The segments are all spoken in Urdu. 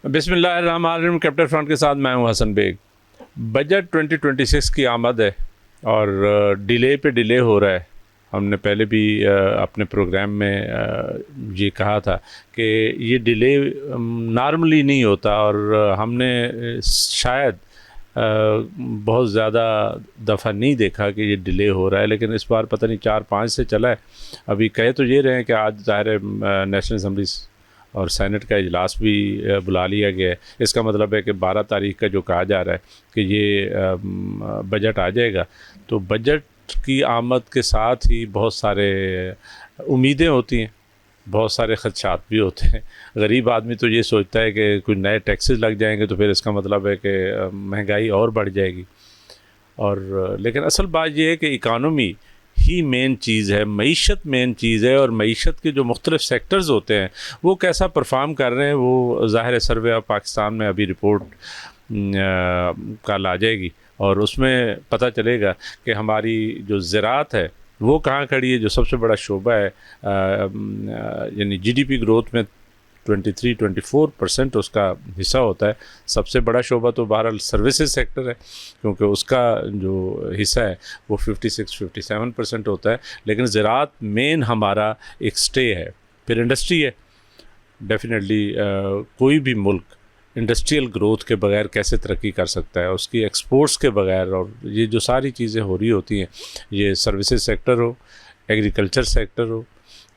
بسم اللہ الرحمن الرحیم. کیپٹن فرنٹ کے ساتھ میں ہوں حسن بیگ. بجٹ 2026 کی آمد ہے اور ڈیلے پہ ڈیلے ہو رہا ہے. ہم نے پہلے بھی اپنے پروگرام میں یہ کہا تھا کہ یہ ڈیلے نارملی نہیں ہوتا اور ہم نے شاید بہت زیادہ دفعہ نہیں دیکھا کہ یہ ڈیلے ہو رہا ہے، لیکن اس بار پتہ نہیں 4-5 سے چلا ہے. ابھی کہے تو یہ رہے ہیں کہ آج ظاہر ہے نیشنل اسمبلی اور سینٹ کا اجلاس بھی بلا لیا گیا ہے. اس کا مطلب ہے کہ 12 تاریخ کا جو کہا جا رہا ہے کہ یہ بجٹ آ جائے گا، تو بجٹ کی آمد کے ساتھ ہی بہت سارے امیدیں ہوتی ہیں، بہت سارے خدشات بھی ہوتے ہیں. غریب آدمی تو یہ سوچتا ہے کہ کچھ نئے ٹیکسز لگ جائیں گے تو پھر اس کا مطلب ہے کہ مہنگائی اور بڑھ جائے گی. لیکن اصل بات یہ ہے کہ اکانومی ہی مین چیز ہے، معیشت مین چیز ہے، اور معیشت کے جو مختلف سیکٹرز ہوتے ہیں وہ کیسا پرفارم کر رہے ہیں وہ ظاہر ہے سروے آف پاکستان میں ابھی رپورٹ کل آ جائے گی اور اس میں پتہ چلے گا کہ ہماری جو زراعت ہے وہ کہاں کھڑی ہے، جو سب سے بڑا شعبہ ہے. یعنی جی ڈی پی گروتھ میں 23-24% اس کا حصہ ہوتا ہے. سب سے بڑا شعبہ تو بہرحال سروسز سیکٹر ہے کیونکہ اس کا جو حصہ ہے وہ 56-57% ہوتا ہے. لیکن زراعت مین ہمارا ایک سٹے ہے. پھر انڈسٹری ہے. ڈیفینیٹلی کوئی بھی ملک انڈسٹریل گروتھ کے بغیر کیسے ترقی کر سکتا ہے، اس کی ایکسپورٹس کے بغیر. اور یہ جو ساری چیزیں ہو رہی ہوتی ہیں، یہ سروسز سیکٹر ہو، ایگریکلچر سیکٹر ہو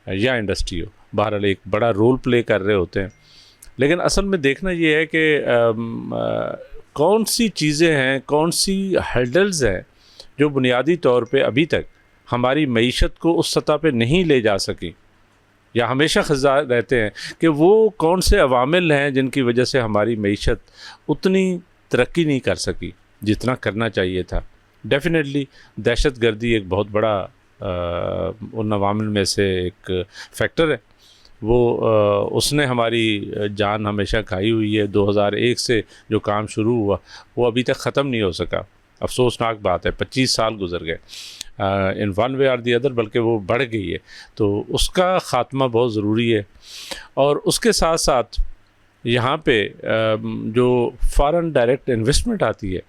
یا انڈسٹری ہو، بہرحال ایک بڑا رول پلے کر رہے ہوتے ہیں. لیکن اصل میں دیکھنا یہ ہے کہ کون سی چیزیں ہیں، کون سی ہرڈلز ہیں جو بنیادی طور پہ ابھی تک ہماری معیشت کو اس سطح پہ نہیں لے جا سکی یا ہمیشہ خزاں رہتے ہیں، کہ وہ کون سے عوامل ہیں جن کی وجہ سے ہماری معیشت اتنی ترقی نہیں کر سکی جتنا کرنا چاہیے تھا. ڈیفینیٹلی دہشت گردی ایک بہت بڑا ان عوامل میں سے ایک فیکٹر ہے. وہ اس نے ہماری جان ہمیشہ کھائی ہوئی ہے. 2001 سے جو کام شروع ہوا وہ ابھی تک ختم نہیں ہو سکا. افسوسناک بات ہے، 25 سال گزر گئے in one way or the other, بلکہ وہ بڑھ گئی ہے. تو اس کا خاتمہ بہت ضروری ہے. اور اس کے ساتھ ساتھ یہاں پہ جو فارن ڈائریکٹ انویسٹمنٹ آتی ہے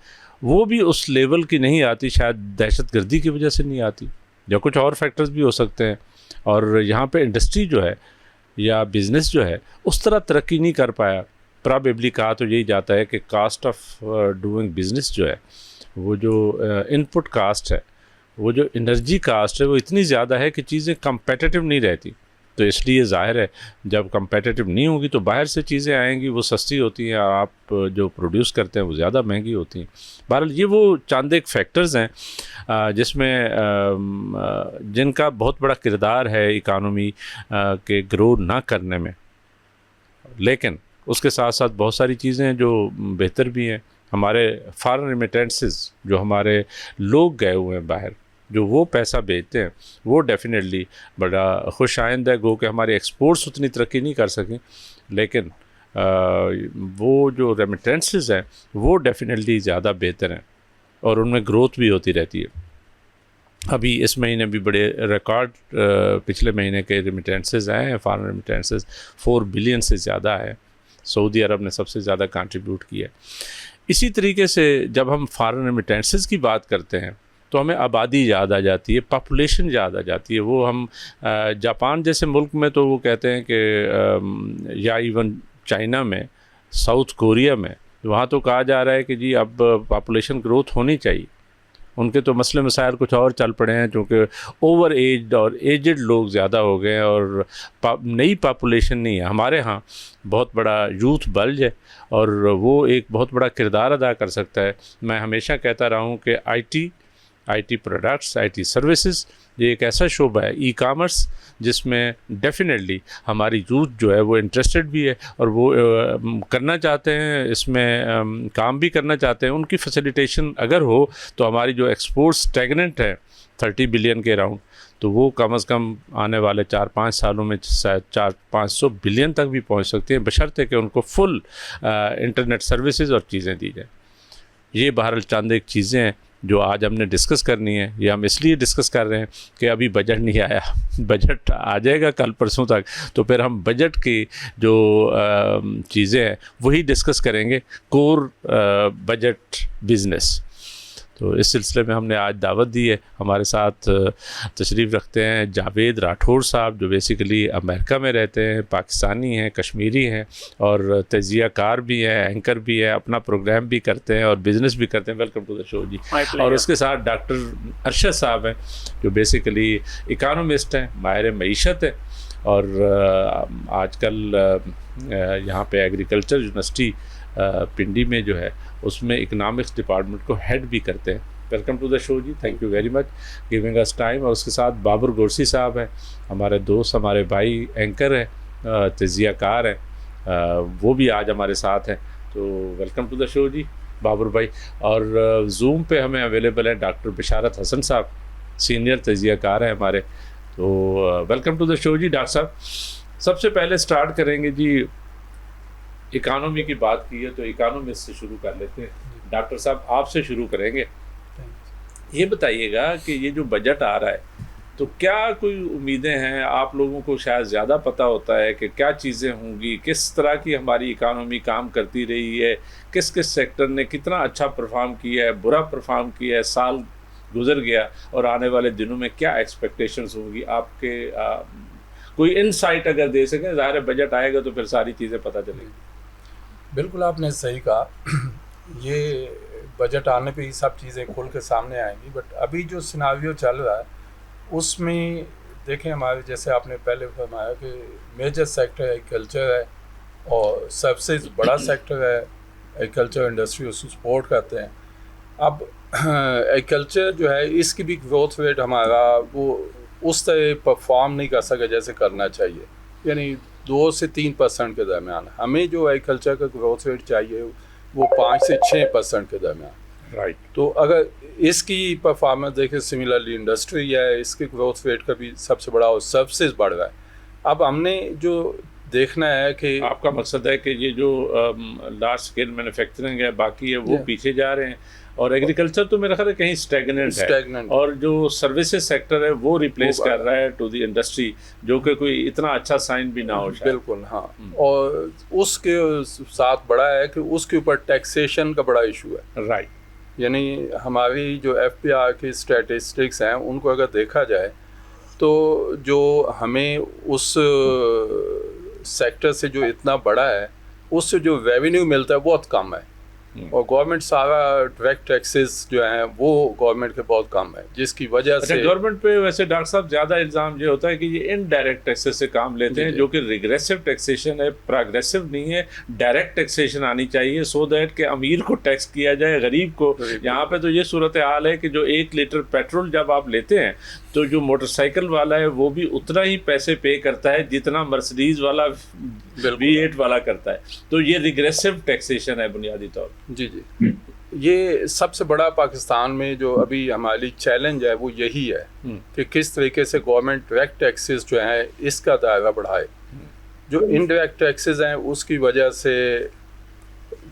وہ بھی اس لیول کی نہیں آتی، شاید دہشت گردی کی وجہ سے نہیں آتی یا کچھ اور فیکٹرز بھی ہو سکتے ہیں. اور یہاں پہ انڈسٹری جو ہے یا بزنس جو ہے اس طرح ترقی نہیں کر پایا. پرابیبلی کہا تو یہی جاتا ہے کہ کاسٹ آف ڈوئنگ بزنس جو ہے، وہ جو ان پٹ کاسٹ ہے، وہ جو انرجی کاسٹ ہے، وہ اتنی زیادہ ہے کہ چیزیں کمپیٹیٹیو نہیں رہتی. تو اس لیے ظاہر ہے جب کمپیٹیٹیو نہیں ہوگی تو باہر سے چیزیں آئیں گی، وہ سستی ہوتی ہیں، اور آپ جو پروڈیوس کرتے ہیں وہ زیادہ مہنگی ہوتی ہیں. بہرحال یہ وہ چند ایک فیکٹرز ہیں جس میں جن کا بہت بڑا کردار ہے اکانومی کے گرو نہ کرنے میں. لیکن اس کے ساتھ ساتھ بہت ساری چیزیں ہیں جو بہتر بھی ہیں. ہمارے فارن ریمیٹنسز جو ہمارے لوگ گئے ہوئے ہیں باہر، جو وہ پیسہ بھیجتے ہیں، وہ ڈیفینیٹلی بڑا خوش آئند ہے. گو کہ ہمارے ایکسپورٹس اتنی ترقی نہیں کر سکیں، لیکن وہ جو ریمیٹنسز ہیں وہ ڈیفینیٹلی زیادہ بہتر ہیں اور ان میں گروتھ بھی ہوتی رہتی ہے. ابھی اس مہینے بھی بڑے ریکارڈ پچھلے مہینے کے ریمیٹنسز آئے ہیں. فارن ریمیٹنسز 4 بلین سے زیادہ ہے. سعودی عرب نے سب سے زیادہ کنٹریبیوٹ کیا. اسی طریقے سے جب ہم فارن ریمیٹنسز کی بات کرتے ہیں تو ہمیں آبادی یاد آ جاتی ہے، پاپولیشن یاد آ جاتی ہے. وہ ہم جاپان جیسے ملک میں تو وہ کہتے ہیں کہ یا ایون چائنا میں، ساؤتھ کوریا میں، وہاں تو کہا جا رہا ہے کہ جی اب پاپولیشن گروتھ ہونی چاہیے. ان کے تو مسئلے مسائل کچھ اور چل پڑے ہیں کیونکہ اوور ایجڈ اور ایجڈ لوگ زیادہ ہو گئے ہیں اور نئی پاپولیشن نہیں ہے. ہمارے ہاں بہت بڑا یوتھ بلج ہے اور وہ ایک بہت بڑا کردار ادا کر سکتا ہے. میں ہمیشہ کہتا رہا ہوں کہ I T products, I T services یہ ایک ایسا شعبہ ہے، ای کامرس، جس میں ڈیفینیٹلی ہماری یوتھ جو ہے وہ انٹرسٹڈ بھی ہے اور وہ کرنا چاہتے ہیں، اس میں کام بھی کرنا چاہتے ہیں. ان کی فیسیلیٹیشن اگر ہو تو ہماری جو ایکسپورٹس اسٹیگننٹ ہے 30 بلین کے اراؤنڈ، تو وہ کم از کم آنے والے 4-5 سالوں میں 400-500 بلین تک بھی پہنچ سکتے ہیں، بشرطے کہ ان کو فل انٹرنیٹ سروسز اور چیزیں دی جائیں. یہ بہرحال چند ایک چیزیں ہیں جو آج ہم نے ڈسکس کرنی ہے، یہ ہم اس لیے ڈسکس کر رہے ہیں کہ ابھی بجٹ نہیں آیا، بجٹ آ جائے گا کل پرسوں تک، تو پھر ہم بجٹ کی جو چیزیں ہیں وہی ڈسکس کریں گے، کور بجٹ بزنس. تو اس سلسلے میں ہم نے آج دعوت دی ہے. ہمارے ساتھ تشریف رکھتے ہیں جاوید راٹھور صاحب، جو بیسیکلی امریکہ میں رہتے ہیں، پاکستانی ہیں، کشمیری ہیں، اور تجزیہ کار بھی ہیں، اینکر بھی ہیں، اپنا پروگرام بھی کرتے ہیں اور بزنس بھی کرتے ہیں. ویلکم ٹو دا شو جی. اور اس کے ساتھ ڈاکٹر ارشد صاحب ہیں، جو بیسیکلی اکانومسٹ ہیں، ماہر معیشت ہیں، اور آج کل یہاں پہ ایگریکلچر یونیورسٹی پنڈی میں جو ہے اس میں اکنامکس ڈپارٹمنٹ کو ہیڈ بھی کرتے ہیں. Welcome to the show ji. Thank you very much giving us time. اور اس کے ساتھ بابر گورسی صاحب ہیں، ہمارے دوست، ہمارے بھائی، اینکر ہیں، تجزیہ کار ہیں، وہ بھی آج ہمارے ساتھ ہیں. تو ویلکم ٹو دا شو جی بابر بھائی. اور زوم پہ ہمیں اویلیبل ہیں ڈاکٹر بشارت حسن صاحب، سینئر تجزیہ کار ہیں ہمارے. تو welcome to the show ji doctor صاحب. سب سے پہلے سٹارٹ کریں گے جی، اکانومی کی بات کی ہے تو اکانومی سے شروع کر لیتے ہیں. ڈاکٹر صاحب آپ سے شروع کریں گے. یہ بتائیے گا کہ یہ جو بجٹ آ رہا ہے تو کیا کوئی امیدیں ہیں؟ آپ لوگوں کو شاید زیادہ پتہ ہوتا ہے کہ کیا چیزیں ہوں گی، کس طرح کی ہماری اکانومی کام کرتی رہی ہے، کس کس سیکٹر نے کتنا اچھا پرفارم کیا ہے، برا پرفارم کیا ہے، سال گزر گیا اور آنے والے دنوں میں کیا ایکسپیکٹیشنز ہوں گی آپ کے؟ کوئی انسائٹ اگر دے سکیں. ظاہر ہے بجٹ آئے گا تو پھر ساری چیزیں پتہ چلیں گی. بالکل آپ نے صحیح کہا، یہ بجٹ آنے پہ ہی سب چیزیں کھل کے سامنے آئیں گی. بٹ ابھی جو سیناریو چل رہا ہے اس میں دیکھیں، ہمارے جیسے آپ نے پہلے فرمایا کہ میجر سیکٹر ایگریکلچر ہے اور سب سے بڑا سیکٹر ہے ایگریکلچر انڈسٹری، اس کو سپورٹ کرتے ہیں. اب ایگریکلچر جو ہے اس کی بھی گروتھ ریٹ ہمارا وہ اس طرح پرفارم نہیں کر سکا جیسے کرنا چاہیے، یعنی 2 سے 3% کے درمیان. ہمیں جو ایگریکلچر کا گروتھ ریٹ چاہیے وہ 5 سے 6% کے درمیان. رائٹ. تو اگر اس کی پرفارمنس دیکھیں، سملرلی انڈسٹری ہے، اس کے گروتھ ریٹ کا بھی سب سے بڑا اور سروسز بڑھ رہا ہے. اب ہم نے جو دیکھنا ہے کہ آپ کا مقصد ہے کہ یہ جو لارج اسکیل مینوفیکچرنگ ہے باقی ہے وہ پیچھے جا رہے ہیں، اور ایگریکلچر تو میرا خیال ہے کہیں اسٹیگننٹ ہے، اور جو سروسز سیکٹر ہے وہ ریپلیس کر رہا ہے ٹو دی انڈسٹری، جو کہ کوئی اتنا اچھا سائن بھی نہ ہو. بالکل ہاں. اور اس کے ساتھ بڑا ہے کہ اس کے اوپر ٹیکسیشن کا بڑا ایشو ہے. رائٹ. یعنی ہماری جو ایف پی آر کی اسٹیٹسٹکس ہیں ان کو اگر دیکھا جائے تو جو ہمیں اس سیکٹر سے جو اتنا بڑا ہے اس سے جو ریونیو ملتا ہے بہت کم ہے، اور گورنمنٹ سارا ڈائریکٹ ٹیکسز جو ہیں وہ گورنمنٹ کے بہت کم ہے، جس کی وجہ سے گورنمنٹ پہ ویسے ڈاکٹر صاحب زیادہ الزام یہ ہوتا ہے کہ یہ انڈائریکٹ ٹیکسز سے کام لیتے ہیں، جو کہ ریگریسو ٹیکسیشن ہے، پروگریسو نہیں ہے. ڈائریکٹ ٹیکسیشن آنی چاہیے سو دیٹ کہ امیر کو ٹیکس کیا جائے، غریب کو. یہاں پہ تو یہ صورتحال ہے کہ جو 1 لیٹر پیٹرول جب آپ لیتے ہیں تو جو موٹر سائیکل والا ہے وہ بھی اتنا ہی پیسے پے کرتا ہے جتنا مرسڈیز والا V8 والا کرتا ہے. تو یہ ریگریسو ٹیکسیشن ہے بنیادی طور پر. جی یہ سب سے بڑا پاکستان میں جو ابھی ہماری چیلنج ہے وہ یہی ہے کہ کس طریقے سے گورنمنٹ ڈائریکٹ ٹیکسز جو ہیں اس کا دائرہ بڑھائے. جو انڈائریکٹ ٹیکسز ہیں اس کی وجہ سے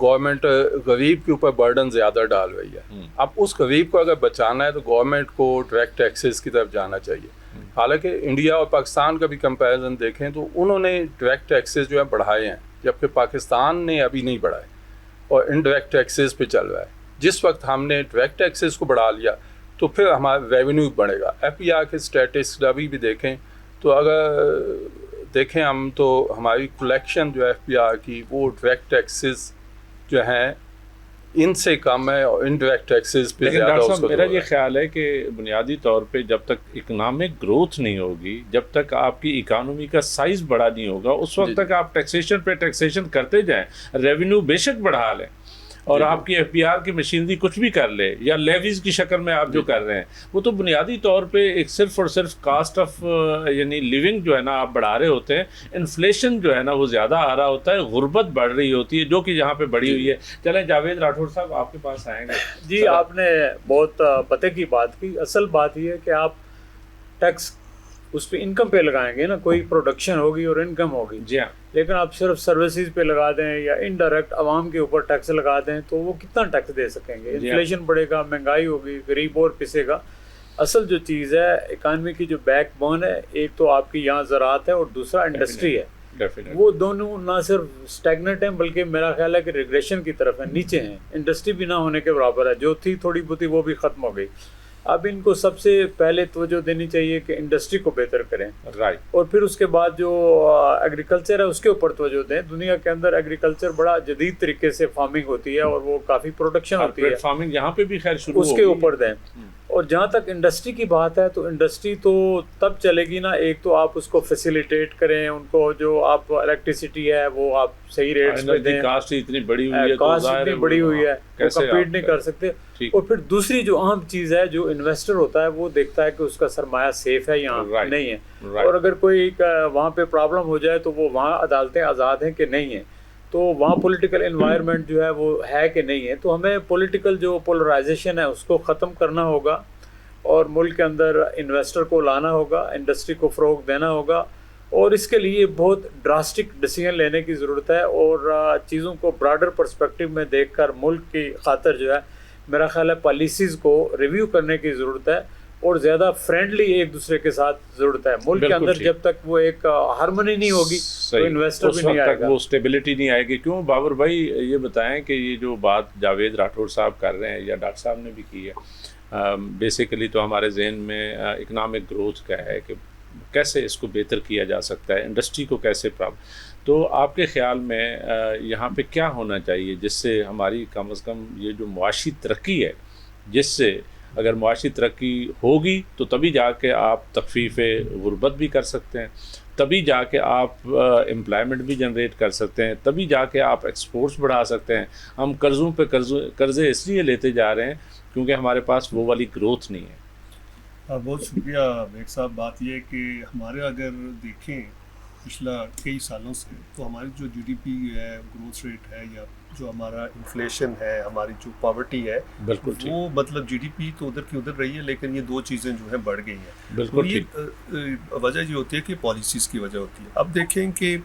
گورنمنٹ غریب کے اوپر برڈن زیادہ ڈال رہی ہے. اب اس غریب کو اگر بچانا ہے تو گورنمنٹ کو ڈائریکٹ ٹیکسز کی طرف جانا چاہیے. حالانکہ انڈیا اور پاکستان کا بھی کمپیریزن دیکھیں تو انہوں نے ڈائریکٹ ٹیکسز جو ہیں بڑھائے ہیں، جبکہ پاکستان نے ابھی نہیں بڑھائے اور انڈائریکٹ ٹیکسز پہ چل رہا ہے. جس وقت ہم نے ڈائریکٹ ٹیکسز کو بڑھا لیا تو پھر ہمارا ریونیو بڑھے گا. ایف پی آر کے اسٹیٹسٹکس ابھی بھی دیکھیں تو اگر دیکھیں ہم تو ہماری کلیکشن جو ایف پی آر کی وہ ڈائریکٹ ٹیکسز جو ہیں ان سے کم ہے اور انڈائریکٹ ٹیکسز پہ لیکن زیادہ. ڈاکٹر صاحب میرا یہ خیال ہے کہ بنیادی طور پہ جب تک اکنامک گروتھ نہیں ہوگی، جب تک آپ کی اکانومی کا سائز بڑا نہیں ہوگا، اس وقت تک آپ ٹیکسیشن پہ ٹیکسیشن کرتے جائیں، ریونیو بے شک بڑھا لیں اور آپ کی ایف پی آر کی مشینری کچھ بھی کر لے یا لیویز کی شکل میں آپ جو کر رہے ہیں وہ تو بنیادی طور پہ ایک صرف اور صرف کاسٹ آف یعنی لیونگ جو ہے نا آپ بڑھا رہے ہوتے ہیں. انفلیشن جو ہے نا وہ زیادہ آ رہا ہوتا ہے، غربت بڑھ رہی ہوتی ہے جو کہ یہاں پہ بڑھی ہوئی ہے. چلیں جاوید راٹھور صاحب آپ کے پاس آئیں گے. جی آپ نے بہت پتے کی بات کی. اصل بات یہ ہے کہ آپ ٹیکس اس پہ انکم پہ لگائیں گے نا, کوئی پروڈکشن ہوگی اور انکم ہوگی. جی ہاں. لیکن آپ صرف سروسز پہ لگا دیں یا انڈائریکٹ عوام کے اوپر ٹیکس لگا دیں تو وہ کتنا ٹیکس دے سکیں گے؟ انفلیشن بڑھے گا, مہنگائی ہوگی, غریب اور پسے گا. اصل جو چیز ہے اکانومی کی جو بیک بون ہے, ایک تو آپ کی یہاں زراعت ہے اور دوسرا انڈسٹری ہے. وہ دونوں نہ صرف اسٹیگنٹ ہیں بلکہ میرا خیال ہے کہ ریگریشن کی طرف ہے, نیچے ہیں. انڈسٹری بھی نہ ہونے کے برابر ہے, جو تھی تھوڑی بہت وہ بھی ختم ہو گئی. اب ان کو سب سے پہلے توجہ دینی چاہیے کہ انڈسٹری کو بہتر کریں, رائٹ, اور پھر اس کے بعد جو ایگریکلچر ہے اس کے اوپر توجہ دیں. دنیا کے اندر ایگریکلچر بڑا جدید طریقے سے فارمنگ ہوتی ہے اور وہ کافی پروڈکشن ہوتی ہے, فارمنگ یہاں پہ بھی خیر شروع, اس کے اوپر دیں. اور جہاں تک انڈسٹری کی بات ہے تو انڈسٹری تو تب چلے گی نا, ایک تو آپ اس کو فیسیلیٹیٹ کریں, ان کو جو آپ الیکٹریسٹی ہے وہ آپ صحیح ریٹس پہ دیں. کاسٹ اتنی بڑی ہوئی ہے, کاسٹ اتنی بڑی ہوئی ہے, وہ کمپیٹ نہیں کر سکتے. اور پھر دوسری جو اہم چیز ہے, جو انویسٹر ہوتا ہے وہ دیکھتا ہے کہ اس کا سرمایہ سیف ہے یہاں نہیں ہے, اور اگر کوئی وہاں پہ پرابلم ہو جائے تو وہ وہاں عدالتیں آزاد ہیں کہ نہیں ہیں, تو وہاں پولیٹیکل انوائرمنٹ جو ہے وہ ہے کہ نہیں ہے. تو ہمیں پولیٹیکل جو پولرائزیشن ہے اس کو ختم کرنا ہوگا اور ملک کے اندر انویسٹر کو لانا ہوگا, انڈسٹری کو فروغ دینا ہوگا, اور اس کے لیے بہت ڈراسٹک ڈیسیژن لینے کی ضرورت ہے, اور چیزوں کو براڈر پرسپیکٹیو میں دیکھ کر ملک کی خاطر جو ہے میرا خیال ہے پالیسیز کو ریویو کرنے کی ضرورت ہے, اور زیادہ فرینڈلی ایک دوسرے کے ساتھ ضرورت ہے. ملک کے اندر جب تک وہ ایک ہارمونی نہیں ہوگی تو انویسٹر بھی نہیں آئے گا, وہ اسٹیبلٹی نہیں آئے گی. کیوں بابر بھائی یہ بتائیں کہ یہ جو بات جاوید راٹھور صاحب کر رہے ہیں یا ڈاکٹر صاحب نے بھی کی ہے, بیسیکلی تو ہمارے ذہن میں اکنامک گروتھ کا ہے کہ کیسے اس کو بہتر کیا جا سکتا ہے, انڈسٹری کو کیسے تو آپ کے خیال میں یہاں پہ کیا ہونا چاہیے جس سے ہماری کم از کم یہ جو معاشی ترقی ہے, جس سے اگر معاشی ترقی ہوگی تو تبھی جا کے آپ تخفیف غربت بھی کر سکتے ہیں, تبھی جا کے آپ امپلائمنٹ بھی جنریٹ کر سکتے ہیں, تبھی جا کے آپ ایکسپورٹس بڑھا سکتے ہیں. ہم قرضوں پہ قرضے اس لیے لیتے جا رہے ہیں کیونکہ ہمارے پاس وہ والی گروتھ نہیں ہے. بہت شکریہ بیگ صاحب. بات یہ ہے کہ ہمارے اگر دیکھیں پچھلا کئی سالوں سے تو ہماری جو جی ڈی پی ہے, گروتھ ریٹ ہے, یا جو ہمارا انفلیشن ہے, ہماری جو پاورٹی ہے, بالکل وہ مطلب جی ڈی پی تو ادھر کی ادھر رہی ہے, لیکن یہ دو چیزیں جو ہیں بڑھ گئی ہیں. بالکل یہ وجہ یہ ہوتی ہے کہ پالیسیز کی وجہ ہوتی ہے. اب دیکھیں کہ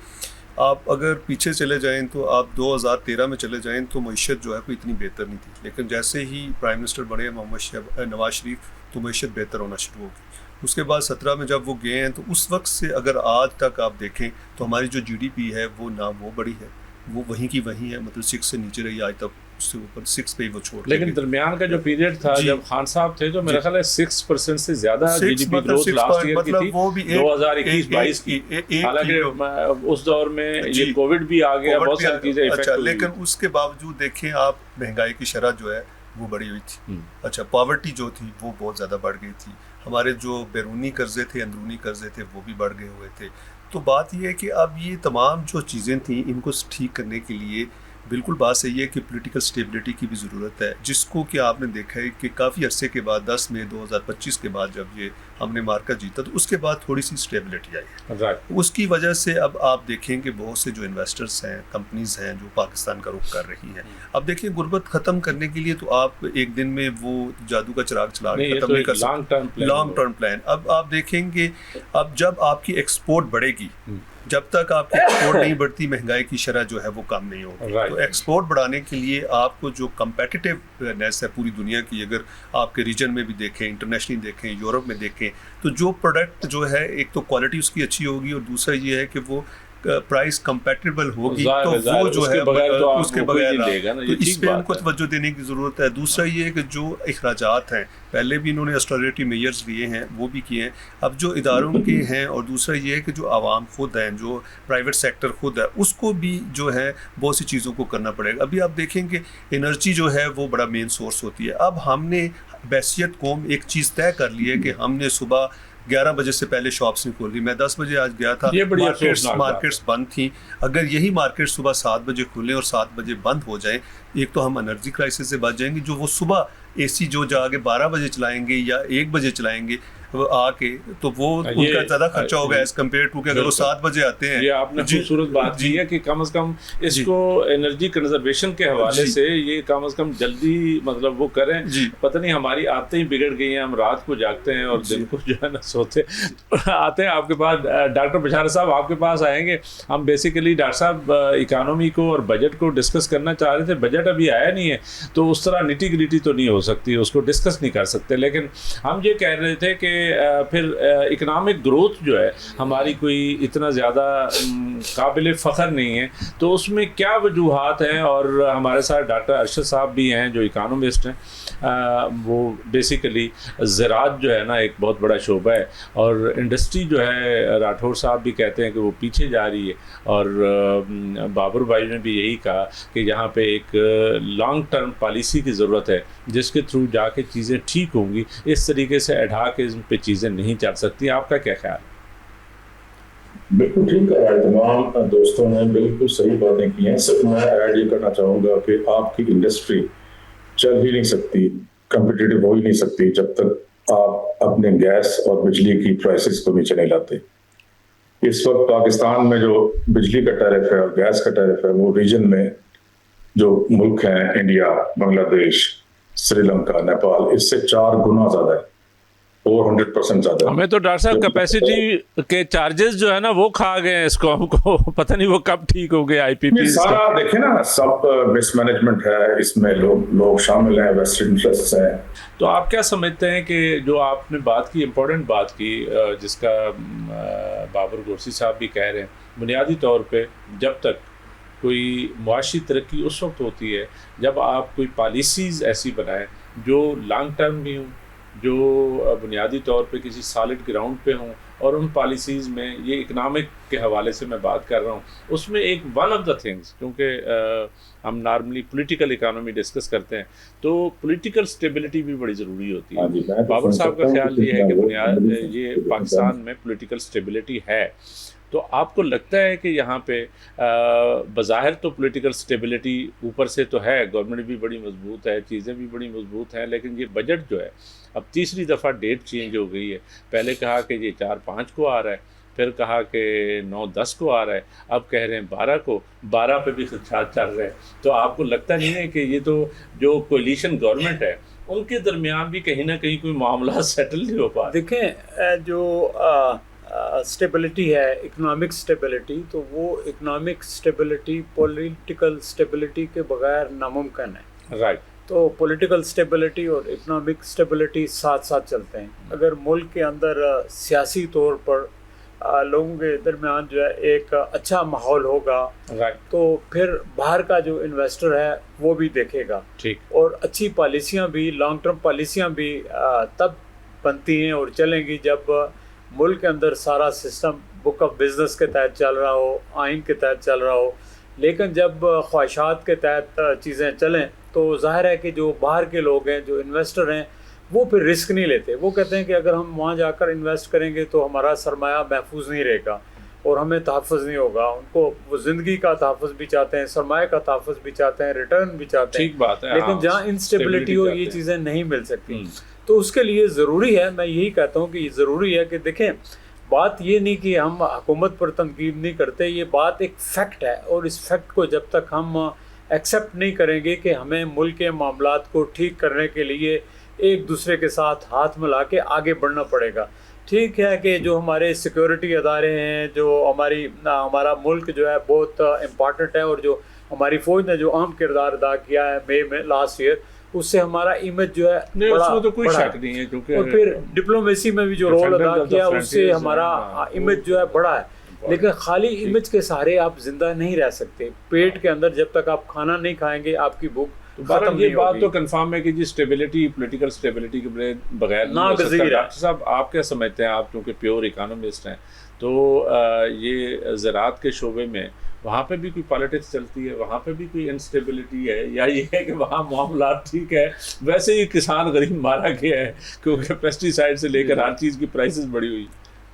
آپ اگر پیچھے چلے جائیں تو آپ 2013 میں چلے جائیں تو معیشت جو ہے کوئی اتنی بہتر نہیں تھی, لیکن جیسے ہی پرائم منسٹر بنے نواز شریف تو معیشت بہتر ہونا شروع ہوگی. اس کے بعد 17 میں جب وہ گئے ہیں تو اس وقت سے اگر آج تک آپ دیکھیں تو ہماری جو جی ڈی پی ہے وہ نہ وہ بڑی ہے, وہ وہیں کی وہیں ہے, مطلب 6 سے نیچے رہی آج تک, اس سے اوپر 6 پہ ہی وہ چھوڑ. لیکن درمیان کا جو پیریڈ تھا جب خان صاحب تھے تو میرا خیال ہے 6% سے زیادہ G D P growth last year کی تھی 2021-22 کی. حالانکہ اس دور میں یہ کووڈ بھی آ گیا, بہت ساری چیزیں افیکٹ ہوئی, لیکن اس کے باوجود دیکھیں آپ مہنگائی کی شرح جو ہے وہ بڑھی ہوئی تھی. اچھا, پاورٹی جو تھی وہ بہت زیادہ بڑھ گئی تھی. ہمارے جو بیرونی قرضے تھے, اندرونی قرضے تھے, وہ بھی بڑھ گئے ہوئے تھے. تو بات یہ ہے کہ اب یہ تمام جو چیزیں تھیں ان کو ٹھیک کرنے کے لیے بالکل بات صحیح ہے کہ پولیٹیکل سٹیبلٹی کی بھی ضرورت ہے, جس کو کہ آپ نے دیکھا ہے کہ کافی عرصے کے بعد 10 مئی 2025 کے بعد جب یہ ہم نے مارکا جیتا تو اس کے بعد تھوڑی سی سٹیبلٹی آئی ہے. اس کی وجہ سے اب آپ دیکھیں کہ بہت سے جو انویسٹرز ہیں, کمپنیز ہیں جو پاکستان کا رخ کر رہی ہیں. اب دیکھیں غربت ختم کرنے کے لیے تو آپ ایک دن میں وہ جادو کا چراغ چلا کے ختم نہیں کر سکتے, لانگ ٹرم پلان. اب آپ دیکھیں گے اب جب آپ کی ایکسپورٹ بڑھے گی, جب تک آپ کی ایکسپورٹ نہیں بڑھتی مہنگائی کی شرح جو ہے وہ کم نہیں ہوگی. تو ایکسپورٹ بڑھانے کے لیے آپ کو جو کمپیٹیٹیونیس ہے پوری دنیا کی, اگر آپ کے ریجن میں بھی دیکھیں, انٹرنیشنلی دیکھیں, یورپ میں دیکھیں, تو جو پروڈکٹ جو ہے ایک تو کوالٹی اس کی اچھی ہوگی, اور دوسرا یہ ہے کہ وہ پرائز کمپیٹیبل ہوگی, تو وہ جو ہے اس کے بغیر تو اس پہ ہم کو توجہ دینے کی ضرورت ہے. دوسرا یہ ہے کہ جو اخراجات ہیں, پہلے بھی انہوں نے اسٹیبلٹی میئرز لیے ہیں, وہ بھی کیے ہیں, اب جو اداروں کے ہیں, اور دوسرا یہ ہے کہ جو عوام خود ہیں, جو پرائیویٹ سیکٹر خود ہے, اس کو بھی جو ہے بہت سی چیزوں کو کرنا پڑے گا. ابھی آپ دیکھیں کہ انرجی جو ہے وہ بڑا مین سورس ہوتی ہے. اب ہم نے بحیثیت قوم ایک چیز طے کر لی ہے کہ ہم نے صبح 11 بجے سے پہلے شاپس نہیں کھولی. میں 10 بجے آج گیا تھا, مارکیٹس بند تھیں. اگر یہی مارکیٹ صبح 7 بجے کھلیں اور 7 بجے بند ہو جائیں, ایک تو ہم انرجی کرائسس سے بچ جائیں گے. جو وہ صبح اے سی جو جا کے 12 بجے چلائیں گے یا 1 بجے چلائیں گے, آ کے تو وہ ان کا زیادہ خرچہ ہوگا ایز کمپیئر ٹو کہ اگر وہ 7 بجے آتے ہیں. یہ آپ نے خوبصورت بات کی ہے کہ کم از کم اس کو انرجی کنزرویشن کے حوالے سے یہ کم از کم جلدی مطلب وہ کریں. پتہ نہیں ہماری عادتیں ہی بگڑ گئی ہیں, ہم رات کو جاگتے ہیں اور دن کو جو ہے نا سوتے. آتے ہیں آپ کے پاس ڈاکٹر بشارت صاحب, آپ کے پاس آئیں گے. ہم بیسیکلی ڈاکٹر صاحب اکانومی کو اور بجٹ کو ڈسکس کرنا چاہ رہے تھے. بجٹ ابھی آیا نہیں ہے تو اس طرح نٹی گریٹی تو نہیں ہو سکتی, اس کو ڈسکس نہیں کر سکتے. لیکن ہم یہ کہہ رہے تھے کہ پھر اکنامک گروتھ جو ہے ہماری کوئی اتنا زیادہ قابل فخر نہیں ہے, تو اس میں کیا وجوہات ہیں. اور ہمارے ساتھ ڈاکٹر ارشد صاحب بھی ہیں جو اکانومسٹ ہیں. وہ بیسیکلی زراعت جو ہے نا ایک بہت بڑا شعبہ ہے, اور انڈسٹری جو ہے راٹھور صاحب بھی کہتے ہیں کہ وہ پیچھے جا رہی ہے. اور بابر بھائی نے بھی یہی کہا کہ یہاں پہ ایک لانگ ٹرم پالیسی کی ضرورت ہے جس کے تھرو جا کے چیزیں ٹھیک ہوں گی. اس طریقے سے ایڈھاکزم پہ چیزیں نہیں چل سکتی. آپ کا کیا خیال ہے؟ بالکل ٹھیک ہے, تمام دوستوں نے بالکل صحیح باتیں کی ہیں. صرف میں ایڈ یہ کرنا چاہوں گا کہ آپ کی انڈسٹری چل ہی نہیں سکتی, کمپیٹیٹو ہو ہی نہیں سکتی جب تک آپ اپنے گیس اور بجلی کی پرائسز کو نیچے نہیں لاتے. اس وقت پاکستان میں جو بجلی کا ٹیرف ہے اور گیس کا ٹیرف ہے وہ ریجن میں جو ملک ہیں انڈیا, بنگلہ دیش, سری لنکا, نیپال, اس سے 4 گنا زیادہ ہے, 400% زیادہ. ہمیں تو ڈاکٹر صاحب کیپیسٹی کے چارجز جو ہے نا وہ کھا گئے ہیں اس کو, ہم کو پتہ نہیں وہ کب ٹھیک ہو گئے. آئی پی پی سارا دیکھیں نا, سب مس مینجمنٹ ہے اس میں, لوگ شامل ہیں, ویسٹ انٹرسٹ ہیں. تو آپ کیا سمجھتے ہیں کہ جو آپ نے بات کی, امپورٹنٹ بات کی, جس کا بابر گورسی صاحب بھی کہہ رہے ہیں, بنیادی طور پہ جب تک کوئی معاشی ترقی اس وقت ہوتی ہے جب آپ کوئی پالیسیز ایسی بنائیں جو لانگ ٹرم بھی ہوں, جو بنیادی طور پہ کسی سالڈ گراؤنڈ پہ ہوں. اور ان پالیسیز میں یہ اکنامک کے حوالے سے میں بات کر رہا ہوں, اس میں ایک ون آف دا تھنگس, کیونکہ ہم نارملی پولیٹیکل اکانومی ڈسکس کرتے ہیں تو پولیٹیکل سٹیبلٹی بھی بڑی ضروری ہوتی ہے. بابر صاحب کا خیال یہ ہے کہ یہ پاکستان میں پولیٹیکل سٹیبلٹی ہے, تو آپ کو لگتا ہے کہ یہاں پہ بظاہر تو پولیٹیکل سٹیبلٹی اوپر سے تو ہے, گورنمنٹ بھی بڑی مضبوط ہے, چیزیں بھی بڑی مضبوط ہیں, لیکن یہ بجٹ جو ہے اب تیسری دفعہ ڈیٹ چینج ہو گئی ہے. پہلے کہا کہ یہ 4-5 کو آ رہا ہے, پھر کہا کہ 9-10 کو آ رہا ہے, اب کہہ رہے ہیں 12 کو, 12 پہ بھی خدشات چل رہے ہیں. تو آپ کو لگتا نہیں ہے کہ یہ تو جو کولیشن گورنمنٹ ہے ان کے درمیان بھی کہیں نہ کہیں کوئی معاملات سیٹل نہیں ہو پا رہے؟ دیکھیں جو اسٹیبلٹی ہے, اکنامک اسٹیبلٹی, تو وہ اکنامک اسٹیبلٹی پولیٹیکل اسٹیبلٹی کے بغیر ناممکن ہے. رائٹ. تو پولیٹیکل اسٹیبلٹی اور اکنامک اسٹیبلٹی ساتھ ساتھ چلتے ہیں. اگر ملک کے اندر سیاسی طور پر لوگوں کے درمیان جو ہے ایک اچھا ماحول ہوگا, تو پھر باہر کا جو انویسٹر ہے وہ بھی دیکھے گا. اور اچھی پالیسیاں بھی, لانگ ٹرم پالیسیاں بھی تب بنتی ہیں اور چلیں گی جب ملک کے اندر سارا سسٹم بک آف بزنس کے تحت چل رہا ہو, آئین کے تحت چل رہا ہو. لیکن جب خواہشات کے تحت چیزیں چلیں تو ظاہر ہے کہ جو باہر کے لوگ ہیں, جو انویسٹر ہیں, وہ پھر رسک نہیں لیتے. وہ کہتے ہیں کہ اگر ہم وہاں جا کر انویسٹ کریں گے تو ہمارا سرمایہ محفوظ نہیں رہے گا اور ہمیں تحفظ نہیں ہوگا. ان کو وہ زندگی کا تحفظ بھی چاہتے ہیں, سرمایہ کا تحفظ بھی چاہتے ہیں, ریٹرن بھی چاہتے ہیں. ٹھیک بات ہے, لیکن جہاں انسٹیبلٹی ہو یہ چیزیں نہیں مل سکتی. تو اس کے لیے ضروری ہے, میں یہی کہتا ہوں کہ یہ ضروری ہے کہ دیکھیں, بات یہ نہیں کہ ہم حکومت پر تنقید نہیں کرتے, یہ بات ایک فیکٹ ہے. اور اس فیکٹ کو جب تک ہم ایکسیپٹ نہیں کریں گے کہ ہمیں ملک کے معاملات کو ٹھیک کرنے کے لیے ایک دوسرے کے ساتھ ہاتھ ملا کے آگے بڑھنا پڑے گا. ٹھیک ہے کہ جو ہمارے سیکیورٹی ادارے ہیں, جو ہمارا ملک جو ہے بہت امپارٹنٹ ہے, اور جو ہماری فوج نے جو اہم کردار ادا کیا ہے مئی میں لاسٹ ایئر, اس سے ہمارا امیج جو ہے اس میں تو کوئی شک نہیں ہے, کیونکہ اور پھر ڈپلومیسی میں بھی جو رول ادا کیا اس سے ہمارا امیج جو ہے بڑا ہے. لیکن خالی امیج کے سہارے آپ زندہ نہیں رہ سکتے. پیٹ کے اندر جب تک آپ کھانا نہیں کھائیں گے آپ کی بھوک ختم نہیں ہوگی. یہ بات تو کنفرم ہے کہ جی اسٹیبلٹی, پولیٹیکل اسٹیبلٹی کے بغیر ناگزیر ہے. ڈاکٹر صاحب آپ کیا سمجھتے ہیں, آپ کیونکہ پیور اکانومسٹ ہیں, تو یہ زراعت کے شعبے میں وہاں پہ بھی کوئی پالیٹکس چلتی ہے, وہاں پہ بھی کوئی انسٹیبلٹی ہے, یا یہ ہے کہ وہاں معاملات ٹھیک ہے, ویسے ہی کسان غریب مارا گیا ہے کیونکہ پیسٹی سائڈ سے لے کر ہر چیز کی پرائسز بڑھی ہوئی؟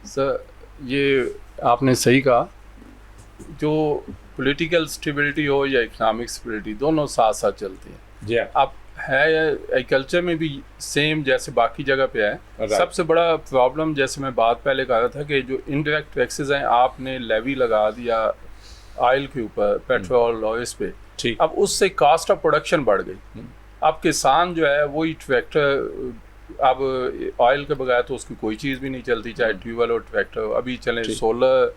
سر یہ آپ نے صحیح کہا, جو پولیٹیکل اسٹیبلٹی ہو یا اکنامک اسٹیبلٹی دونوں ساتھ ساتھ چلتی ہیں. جی اب ہے ایگریکلچر میں بھی سیم جیسے باقی جگہ پہ ہے. سب سے بڑا پرابلم جیسے میں بات پہلے کہا رہا تھا کہ جو انڈائریکٹ ٹیکسز ہیں آپ نے لیوی لگا دیا آئل کے اوپر, پیٹرول اور اس پہ, اب اس سے کاسٹ آف پروڈکشن بڑھ گئی. اب کسان جو ہے وہی ٹریکٹر, اب آئل کے بغیر تو اس کی کوئی چیز بھی نہیں چلتی, چاہے ٹیوبویل اور ٹریکٹر. ابھی چلیں سولر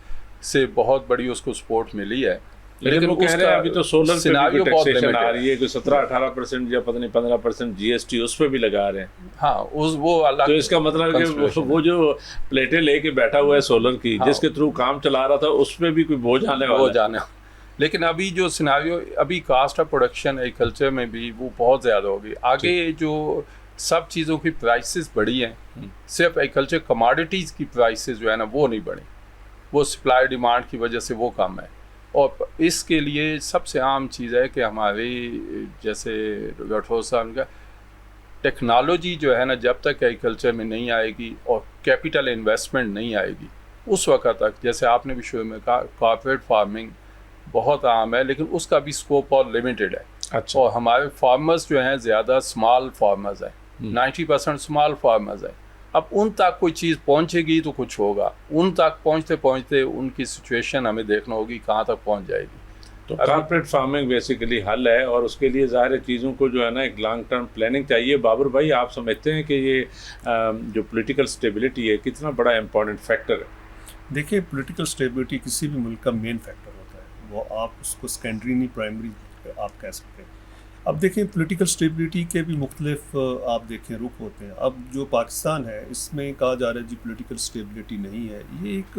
سے بہت بڑی اس کو سپورٹ ملی ہے, لیکن وہ کہہ رہے ہیں ابھی تو سولر پہ بھی ٹیکسیشن آ رہی ہے کہ 17-18% یا پتہ نہیں 15% جی ایس ٹی اس پہ بھی لگا رہے ہیں. ہاں وہ الگ, تو اس کا مطلب کہ وہ جو پلیٹیں لے کے بیٹھا ہوا ہے سولر کی, جس کے تھرو کام چلا رہا تھا, اس پہ بھی کوئی بوجھ آنے والا ہے. لیکن ابھی جو سیناریو, ابھی کاسٹ آف پروڈکشن ایگریکلچر میں بھی وہ بہت زیادہ ہوگی. آگے جو سب چیزوں کی پرائسز بڑھی ہیں, صرف ایگریکلچر کماڈیٹیز کی پرائسز جو ہے نا وہ نہیں بڑھی, وہ سپلائی ڈیمانڈ کی وجہ سے وہ کم ہے. اور اس کے لیے سب سے عام چیز ہے کہ ہماری جیسے راٹھور صاحب کا ٹیکنالوجی جو ہے نا, جب تک ایگریکلچر میں نہیں آئے گی اور کیپٹل انویسٹمنٹ نہیں آئے گی اس وقت تک, جیسے آپ نے بھی شروع میں کہا کارپوریٹ فارمنگ بہت عام ہے لیکن اس کا بھی اسکوپ اور لمیٹڈ ہے. اچھا. اور ہمارے فارمرز جو ہیں زیادہ اسمال فارمرز ہیں, 90% اسمال فارمرز ہیں. اب ان تک کوئی چیز پہنچے گی تو کچھ ہوگا, ان تک پہنچتے پہنچتے ان کی سچویشن ہمیں دیکھنا ہوگی کہاں تک پہنچ جائے گی. تو کارپوریٹ فارمنگ بیسیکلی حل ہے, اور اس کے لیے ظاہر چیزوں کو جو ہے نا ایک لانگ ٹرم پلاننگ چاہیے. بابر بھائی, آپ سمجھتے ہیں کہ یہ جو پولیٹیکل اسٹیبلٹی ہے کتنا بڑا امپورٹنٹ فیکٹر ہے؟ دیکھیں, پولیٹیکل اسٹیبلٹی کسی بھی ملک کا مین فیکٹر ہوتا ہے, وہ آپ اس کو سیکنڈری نہیں پرائمری آپ کہہ سکتے ہیں. اب دیکھیں پولیٹیکل اسٹیبلٹی کے بھی مختلف آپ دیکھیں رخ ہوتے ہیں. اب جو پاکستان ہے اس میں کہا جا رہا ہے جی پولیٹیکل اسٹیبلٹی نہیں ہے. یہ ایک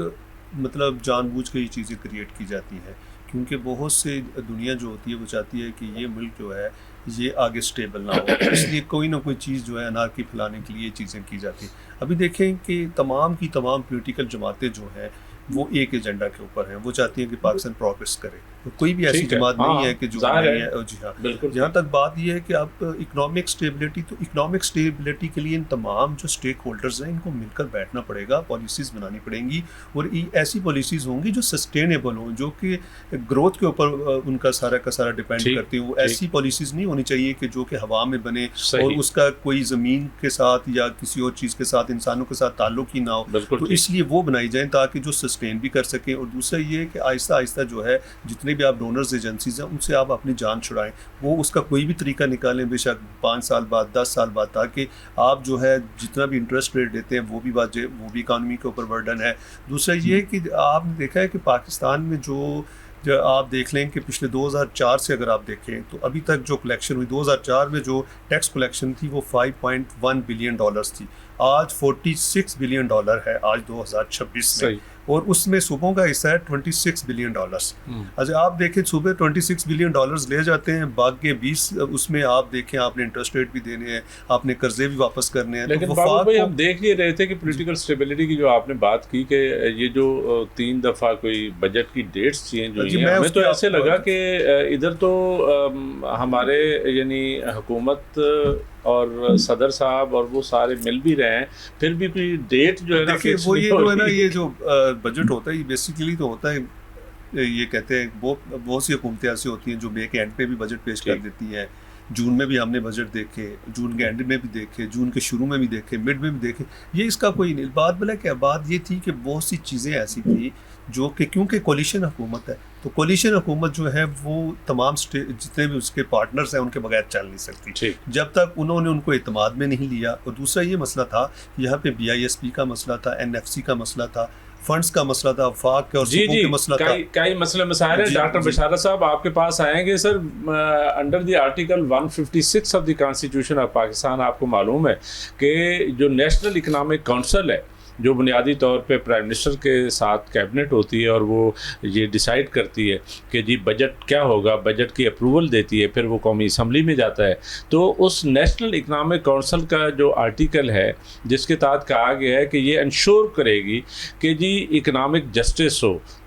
مطلب جان بوجھ کے یہ چیزیں کریٹ کی جاتی ہیں, کیونکہ بہت سے دنیا جو ہوتی ہے وہ چاہتی ہے کہ یہ ملک جو ہے یہ آگے اسٹیبل نہ ہو, اس لیے کوئی نہ کوئی چیز جو ہے انارکی پھیلانے کے لیے یہ چیزیں کی جاتی ہیں. ابھی دیکھیں کہ تمام کی تمام پولیٹیکل جماعتیں جو ہیں وہ ایک ایجنڈا کے اوپر ہیں, وہ چاہتی ہیں کہ پاکستان پروگریس کرے. تو کوئی بھی ایسی جماعت نہیں ہے کہ جو نہیں ہے. جی ہاں, جہاں تک بات یہ ہے کہ اب اکنامک اسٹیبلٹی, تو اکنامک اسٹیبلٹی کے لیے ان تمام جو اسٹیک ہولڈرز ہیں ان کو مل کر بیٹھنا پڑے گا, پالیسیز بنانی پڑیں گی, اور ایسی پالیسیز ہوں گی جو سسٹینیبل ہوں, جو کہ گروتھ کے اوپر ان کا سارا ڈیپینڈ کرتی ہیں. وہ ایسی پالیسیز نہیں ہونی چاہیے کہ جو کہ ہوا میں بنے اور اس کا کوئی زمین کے ساتھ یا کسی اور چیز کے ساتھ, انسانوں کے ساتھ تعلق ہی نہ ہو. تو اس لیے وہ بنائی جائیں تاکہ جو سسٹین بھی کر سکیں. اور دوسرا یہ ہے کہ آہستہ آہستہ جو ہے جتنے بھی آپ ڈونرز ایجنسیز ہیں ان سے آپ اپنی جان چھڑائیں, وہ اس کا کوئی بھی طریقہ نکالیں, بے شک 5 سال بعد 10 سال بعد, تاکہ آپ جو ہے جتنا بھی انٹرسٹ ریٹ دیتے ہیں وہ بھی اکانومی کے اوپر برڈن ہے. دوسرا یہ کہ آپ نے دیکھا ہے کہ پاکستان میں جو آپ دیکھ لیں کہ پچھلے 2004 سے اگر آپ دیکھیں تو ابھی تک جو کلیکشن ہوئی 2004 میں جو ٹیکس کلیکشن تھی وہ $5.1 بلین تھی, آج $46 بلین ہے آج 2026 میں, اور اس میں صوبوں کا حصہ ہے $26 بلین. اچھا آپ دیکھیں صوبے $26 بلین لے جاتے ہیں, باقی 20 اس میں آپ دیکھیں آپ نے انٹرسٹ ریٹ بھی دینے ہیں, آپ نے قرضے بھی واپس کرنے ہیں. لیکن بابو بھائی ہم دیکھ یہ رہے تھے کہ پولیٹیکل اسٹیبلٹی کی جو آپ نے بات کی کہ یہ جو 3 دفعہ کوئی بجٹ کی ڈیٹس چینج ہوئی ہیں, ہمیں تو ایسے لگا کہ ادھر تو ہمارے یعنی حکومت اور صدر صاحب اور وہ سارے مل بھی رہے ہیں, پھر بھی کوئی ڈیٹ جو ہے نا وہ یہ جو ہے نا یہ جو بجٹ ہوتا ہے یہ بیسیکلی تو ہوتا ہے, یہ کہتے ہیں بہت سی حکومتیں ایسی ہوتی ہیں جو مے کے اینڈ پہ بھی بجٹ پیش کر دیتی ہیں. جون میں بھی ہم نے بجٹ دیکھے, جون کے اینڈ میں بھی دیکھے, جون کے شروع میں بھی دیکھے, مڈ میں بھی دیکھے. یہ اس کا کوئی نہیں. بات بلا کہ بات یہ تھی کہ بہت سی چیزیں ایسی تھیں جو کہ کیونکہ کولیشن حکومت ہے تو کولیشن حکومت جو ہے وہ تمام جتنے بھی اس کے پارٹنرز ہیں ان کے بغیر چل نہیں سکتی جب تک انہوں نے ان کو اعتماد میں نہیں لیا. اور دوسرا یہ مسئلہ تھا یہاں پہ BISP کا مسئلہ تھا, NFC کا مسئلہ تھا, فنڈز کا مسئلہ تھا, وفاق اور صوبوں کے مسئلہ تھا. کئی مسئلے مسائل ہیں. ڈاکٹر بشارت صاحب آپ کے پاس آئیں گے. Sir under the article 156 of the constitution of Pakistan آپ کو معلوم ہے کہ جو نیشنل اکنامک کونسل ہے جو بنیادی طور پہ پرائم منسٹر کے ساتھ کیبنٹ ہوتی ہے اور وہ یہ ڈیسائیڈ کرتی ہے کہ جی بجٹ کیا ہوگا, بجٹ کی اپروول دیتی ہے, پھر وہ قومی اسمبلی میں جاتا ہے. تو اس نیشنل اکنامک کونسل کا جو آرٹیکل ہے جس کے تحت کہا گیا ہے کہ یہ انشور کرے گی کہ جی اکنامک جسٹس ہو,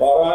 12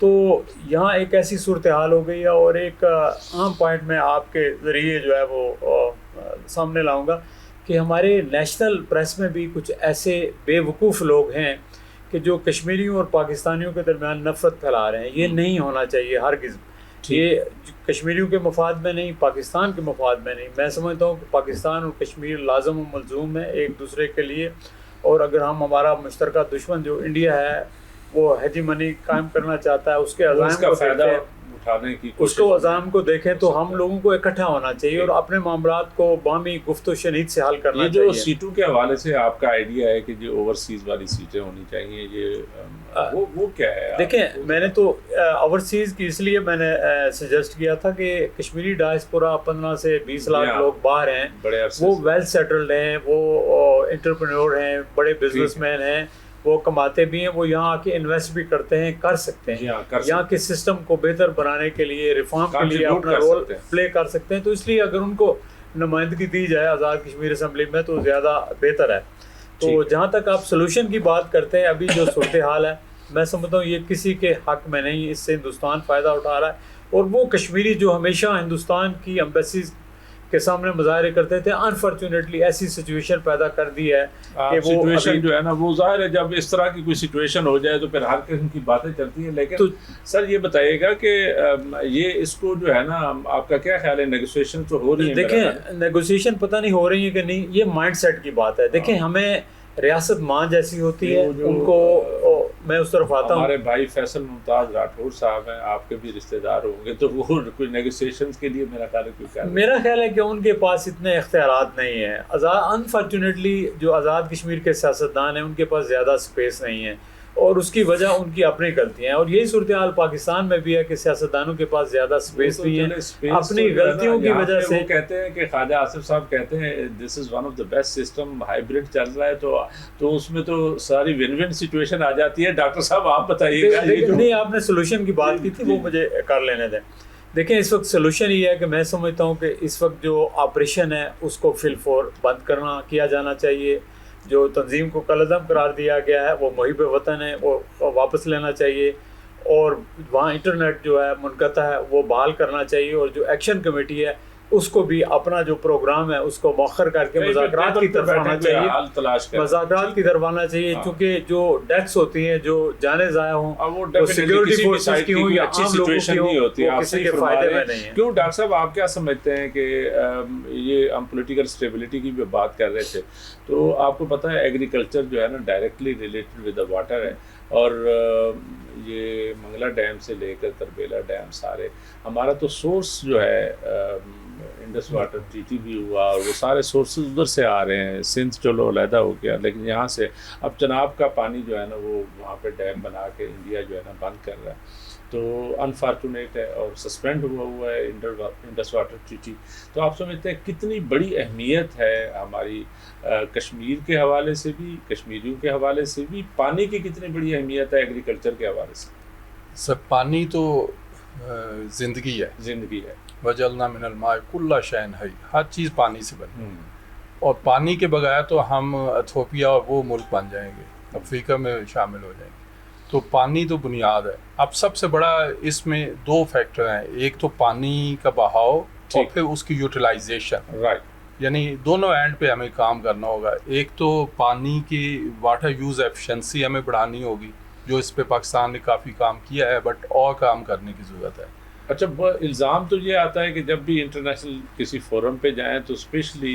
تو یہاں ایک ایسی صورتحال ہو گئی ہے. اور ایک اہم پوائنٹ میں آپ کے ذریعے جو ہے وہ سامنے لاؤں گا کہ ہمارے نیشنل پریس میں بھی کچھ ایسے بے وقوف لوگ ہیں کہ جو کشمیریوں اور پاکستانیوں کے درمیان نفرت پھیلا رہے ہیں. یہ نہیں ہونا چاہیے ہرگز. یہ کشمیریوں کے مفاد میں نہیں, پاکستان کے مفاد میں نہیں. میں سمجھتا ہوں کہ پاکستان اور کشمیر لازم و ملزوم ہے ایک دوسرے کے لیے. اور اگر ہمارا مشترکہ دشمن جو انڈیا ہے وہ ہیجیمنی قائم کرنا چاہتا ہے, اس کے عزائم کو فائدہ اٹھانے کی اس کو عزائم کو دیکھیں تو ہم لوگوں کو اکٹھا ہونا چاہیے اور اپنے معاملات کو باہمی گفت و شنید سے حل کرنا چاہیے. یہ جو سیٹوں کے حوالے سے آپ کا آئیڈیا ہے کہ جو اوورسیز والی سیٹیں ہونی چاہیے, یہ وہ کیا ہے؟ دیکھیں, میں نے تو اوورسیز کی اس لیے میں نے سجیسٹ کیا تھا کہ کشمیری ڈائسپورا 15 سے 20 لاکھ لوگ باہر ہیں, وہ ویل سیٹلڈ ہیں, وہ انٹرپرینور ہیں, بڑے بزنس مین ہیں, وہ کماتے بھی ہیں, وہ یہاں آ کے انویسٹ بھی کرتے ہیں, کر سکتے ہیں, یہاں کے سسٹم کو بہتر بنانے کے لیے, ریفارم کے لیے اپنا رول پلے کر سکتے ہیں. تو اس لیے اگر ان کو نمائندگی دی جائے آزاد کشمیر اسمبلی میں تو زیادہ بہتر ہے. تو جہاں تک آپ سلوشن کی بات کرتے ہیں, ابھی جو صورتحال ہے میں سمجھتا ہوں یہ کسی کے حق میں نہیں, اس سے ہندوستان فائدہ اٹھا رہا ہے. اور وہ کشمیری جو ہمیشہ ہندوستان کی ایمبیسیز کے سامنے مظاہرے کرتے تھے, انفارچونیٹلی ایسی سچویشن پیدا کر دی ہے کہ وہ سچویشن جو ہے نا, وہ ظاہر ہے جب اس طرح کی کوئی سچویشن ہو جائے تو پھر ہر قسم کی باتیں چلتی ہیں. لیکن سر یہ بتائیے گا کہ یہ اس کو جو ہے نا, آپ کا کیا خیال ہے, نیگوسیشن تو ہو رہی ہے؟ دیکھیں, نیگوسیشن پتہ نہیں ہو رہی ہے کہ نہیں, یہ مائنڈ سیٹ کی بات ہے. دیکھیں, ہمیں ریاست ماں جیسی ہوتی ہے, ان کو میں اس طرف آتا ہوں. ہمارے بھائی فیصل ممتاز راٹھور صاحب ہیں, آپ کے بھی رشتہ دار ہوں گے, تو وہ کوئی نیگوسیشنز کے لیے میرا خیال ہے کہ ان کے پاس اتنے اختیارات نہیں ہیں. انفارچونیٹلی جو آزاد کشمیر کے سیاستدان ہیں ان کے پاس زیادہ سپیس نہیں ہے, اور اس کی وجہ ان کی اپنی غلطیاں ہیں. اور یہی صورتحال پاکستان میں بھی ہے کہ سیاستدانوں کے پاس زیادہ سپیس نہیں ہے اپنی غلطیوں کی وجہ سے. وہ کہتے ہیں کہ خواجہ آصف صاحب کہتے ہیں this is one of the best system, hybrid چل رہا ہے, تو اس میں تو ساری ون ون سچویشن آ جاتی ہے. ڈاکٹر صاحب آپ بتائیے گا. نہیں, آپ نے سولوشن کی بات کی تھی, وہ مجھے کر لینے دیں. دیکھیں, اس وقت سولوشن یہ ہے کہ میں سمجھتا ہوں کہ اس وقت جو آپریشن ہے اس کو فی الفور بند کیا جانا چاہیے. جو تنظیم کو کالعدم قرار دیا گیا ہے وہ محب وطن ہے, وہ واپس لینا چاہیے, اور وہاں انٹرنیٹ جو ہے منقطع ہے وہ بحال کرنا چاہیے. اور جو ایکشن کمیٹی ہے اس کو بھی اپنا جو پروگرام ہے اس کو مؤخر کر کے مذاکرات کی طرف آنا چاہیے, مذاکرات کی طرف آنا چاہیے. کیونکہ جو ڈیتھس ہوتی ہیں, جو جانیں ضائع ہوں, وہ سیکورٹی فورسز کی ہوں یا عام لوگوں کی ہوں, وہ کسی کے فائدے میں نہیں ہے. کیوں ڈاکٹر صاحب, آپ کیا سمجھتے ہیں کہ یہ ہم پولیٹیکل اسٹیبلٹی کی بھی بات کر رہے تھے, تو آپ کو پتہ ہے ایگریکلچر جو ہے نا directly related with the water ہے, اور یہ منگلا ڈیم سے لے کر تربیلا ڈیم سارے ہمارا تو سورس جو ہے, انڈس واٹر ٹی ٹی بھی ہوا, اور وہ سارے سورسز ادھر سے آ رہے ہیں. سندھ چلو علیحدہ ہو گیا, لیکن یہاں سے اب چناب کا پانی جو ہے نا وہ وہاں پہ ڈیم بنا کے انڈیا جو ہے نا بند کر رہا ہے, تو انفارچونیٹ ہے, اور سسپینڈ ہوا ہے انڈس واٹر ٹی ٹی. تو آپ سمجھتے ہیں کتنی بڑی اہمیت ہے ہماری کشمیر کے حوالے سے بھی, کشمیریوں کے حوالے سے بھی, پانی کی کتنی بڑی اہمیت ہے ایگریکلچر کے حوالے سے؟ سب پانی تو زندگی ہے, وجعلنا من الماء کل شیء حی, ہر چیز پانی سے بنی, اور پانی کے بغیر تو ہم ایتھوپیا اور وہ ملک بن جائیں گے, افریقہ میں شامل ہو جائیں گے. تو پانی تو بنیاد ہے. اب سب سے بڑا اس میں 2 فیکٹر ہیں, ایک تو پانی کا بہاؤ اور پھر اس کی یوٹیلائزیشن, یعنی دونوں اینڈ پہ ہمیں کام کرنا ہوگا. ایک تو پانی کی واٹر یوز ایفیشنسی ہمیں بڑھانی ہوگی, جو اس پہ پاکستان نے کافی کام کیا ہے, بٹ اور کام کرنے کی ضرورت ہے. اچھا, الزام تو یہ آتا ہے کہ جب بھی انٹرنیشنل کسی فورم پہ جائیں تو اسپیشلی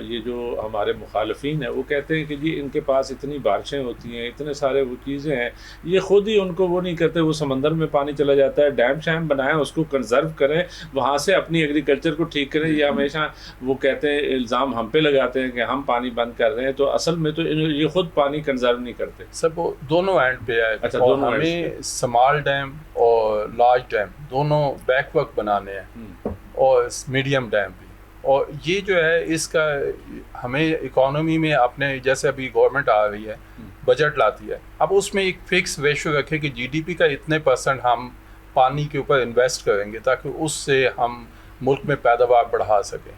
یہ جو ہمارے مخالفین ہیں وہ کہتے ہیں کہ جی ان کے پاس اتنی بارشیں ہوتی ہیں, اتنے سارے وہ چیزیں ہیں, یہ خود ہی ان کو وہ نہیں کرتے, وہ سمندر میں پانی چلا جاتا ہے, ڈیم شیم بنائیں, اس کو کنزرو کریں, وہاں سے اپنی ایگریکلچر کو ٹھیک کریں. یہ ہمیشہ وہ کہتے ہیں, الزام ہم پہ لگاتے ہیں کہ ہم پانی بند کر رہے ہیں, تو اصل میں تو یہ خود پانی کنزرو نہیں کرتے. سب دونوں اینڈ پہ ہے. اچھا, ہمیں اسمال ڈیم اور لارج ڈیم دونوں بیک ورک بنانے ہیں, اور میڈیم ڈیم بھی. اور یہ جو ہے اس کا ہمیں اکانومی میں اپنے, جیسے ابھی گورنمنٹ آ رہی ہے, بجٹ لاتی ہے, اب اس میں ایک فکس ریشو رکھے کہ جی ڈی پی کا اتنے % ہم پانی کے اوپر انویسٹ کریں گے, تاکہ اس سے ہم ملک میں پیداوار بڑھا سکیں.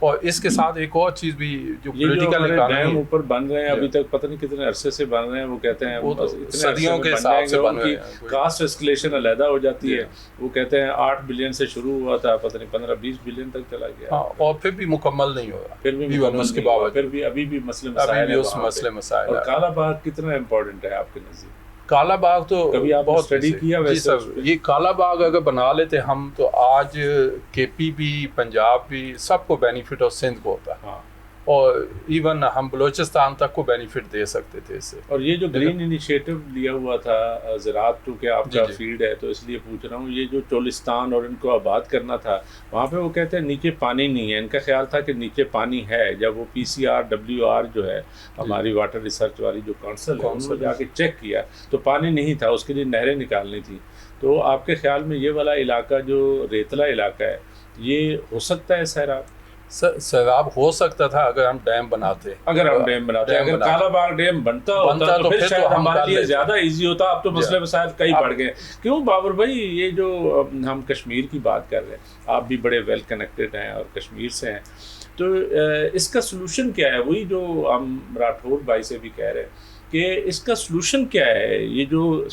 اور اس کے ساتھ ایک اور چیز بھی جو پولیٹیکل ڈیم اوپر بن رہے ہیں ابھی تک پتہ نہیں کتنے عرصے سے بن رہے ہیں، وہ کہتے ہیں وہ صدیوں کے حساب سے بن رہے ہیں، کاسٹ اسکلیشن علیحدہ ہو جاتی ہے، وہ کہتے ہیں 8 بلین سے شروع ہوا تھا، پتہ نہیں 15-20 بلین تک چلا گیا، اور پھر بھی مکمل نہیں ہوا، پھر بھی اس کے باوجود پھر بھی ابھی بھی مسئلے مسائل. اور کالا باغ کتنا امپورٹنٹ ہے آپ کے نزدیک؟ کالا باغ تو کبھی آپ بہت اسٹڈی کیا ویسے؟ یہ کالا باغ اگر بنا لیتے ہم تو آج کے پی بھی، پنجاب بھی، سب کو بینیفٹ اور سندھ کو ہوتا ہے، اور ایون ہم بلوچستان تک کو بینیفٹ دے سکتے تھے اس سے. اور یہ جو گرین انیشیٹو لیا ہوا تھا زراعت تو کہ آپ کا فیلڈ ہے تو اس لیے پوچھ رہا ہوں، یہ جو چولستان اور ان کو آباد کرنا تھا وہاں پہ وہ کہتے ہیں نیچے پانی نہیں ہے، ان کا خیال تھا کہ نیچے پانی ہے. جب وہ PCRWR جو ہے ہماری واٹر ریسرچ والی جو کونسل ہے انہوں نے جا کے چیک کیا تو پانی نہیں تھا، اس کے لیے نہریں نکالنی تھی. تو آپ کے خیال میں یہ والا علاقہ جو ریتلا علاقہ ہے یہ ہو سکتا ہے سیراب؟ سیراب ہو سکتا تھا اگر ہم ڈیم بناتے، اگر کالا باغ ڈیم بنتا ہوتا تو پھر شاید ہمارے لیے زیادہ ایزی ہوتا. اب تو مسئلے مسائل کئی بڑھ گئے. کیوں بابر بھائی، یہ جو ہم کشمیر کی بات کر رہے ہیں، آپ بھی بڑے ویل کنیکٹڈ ہیں اور کشمیر سے ہیں، تو اس کا سلوشن کیا ہے؟ وہی جو ہم راٹھور بھائی سے بھی کہہ رہے ہیں کہ اس کا سلوشن کیا ہے؟ یہ جو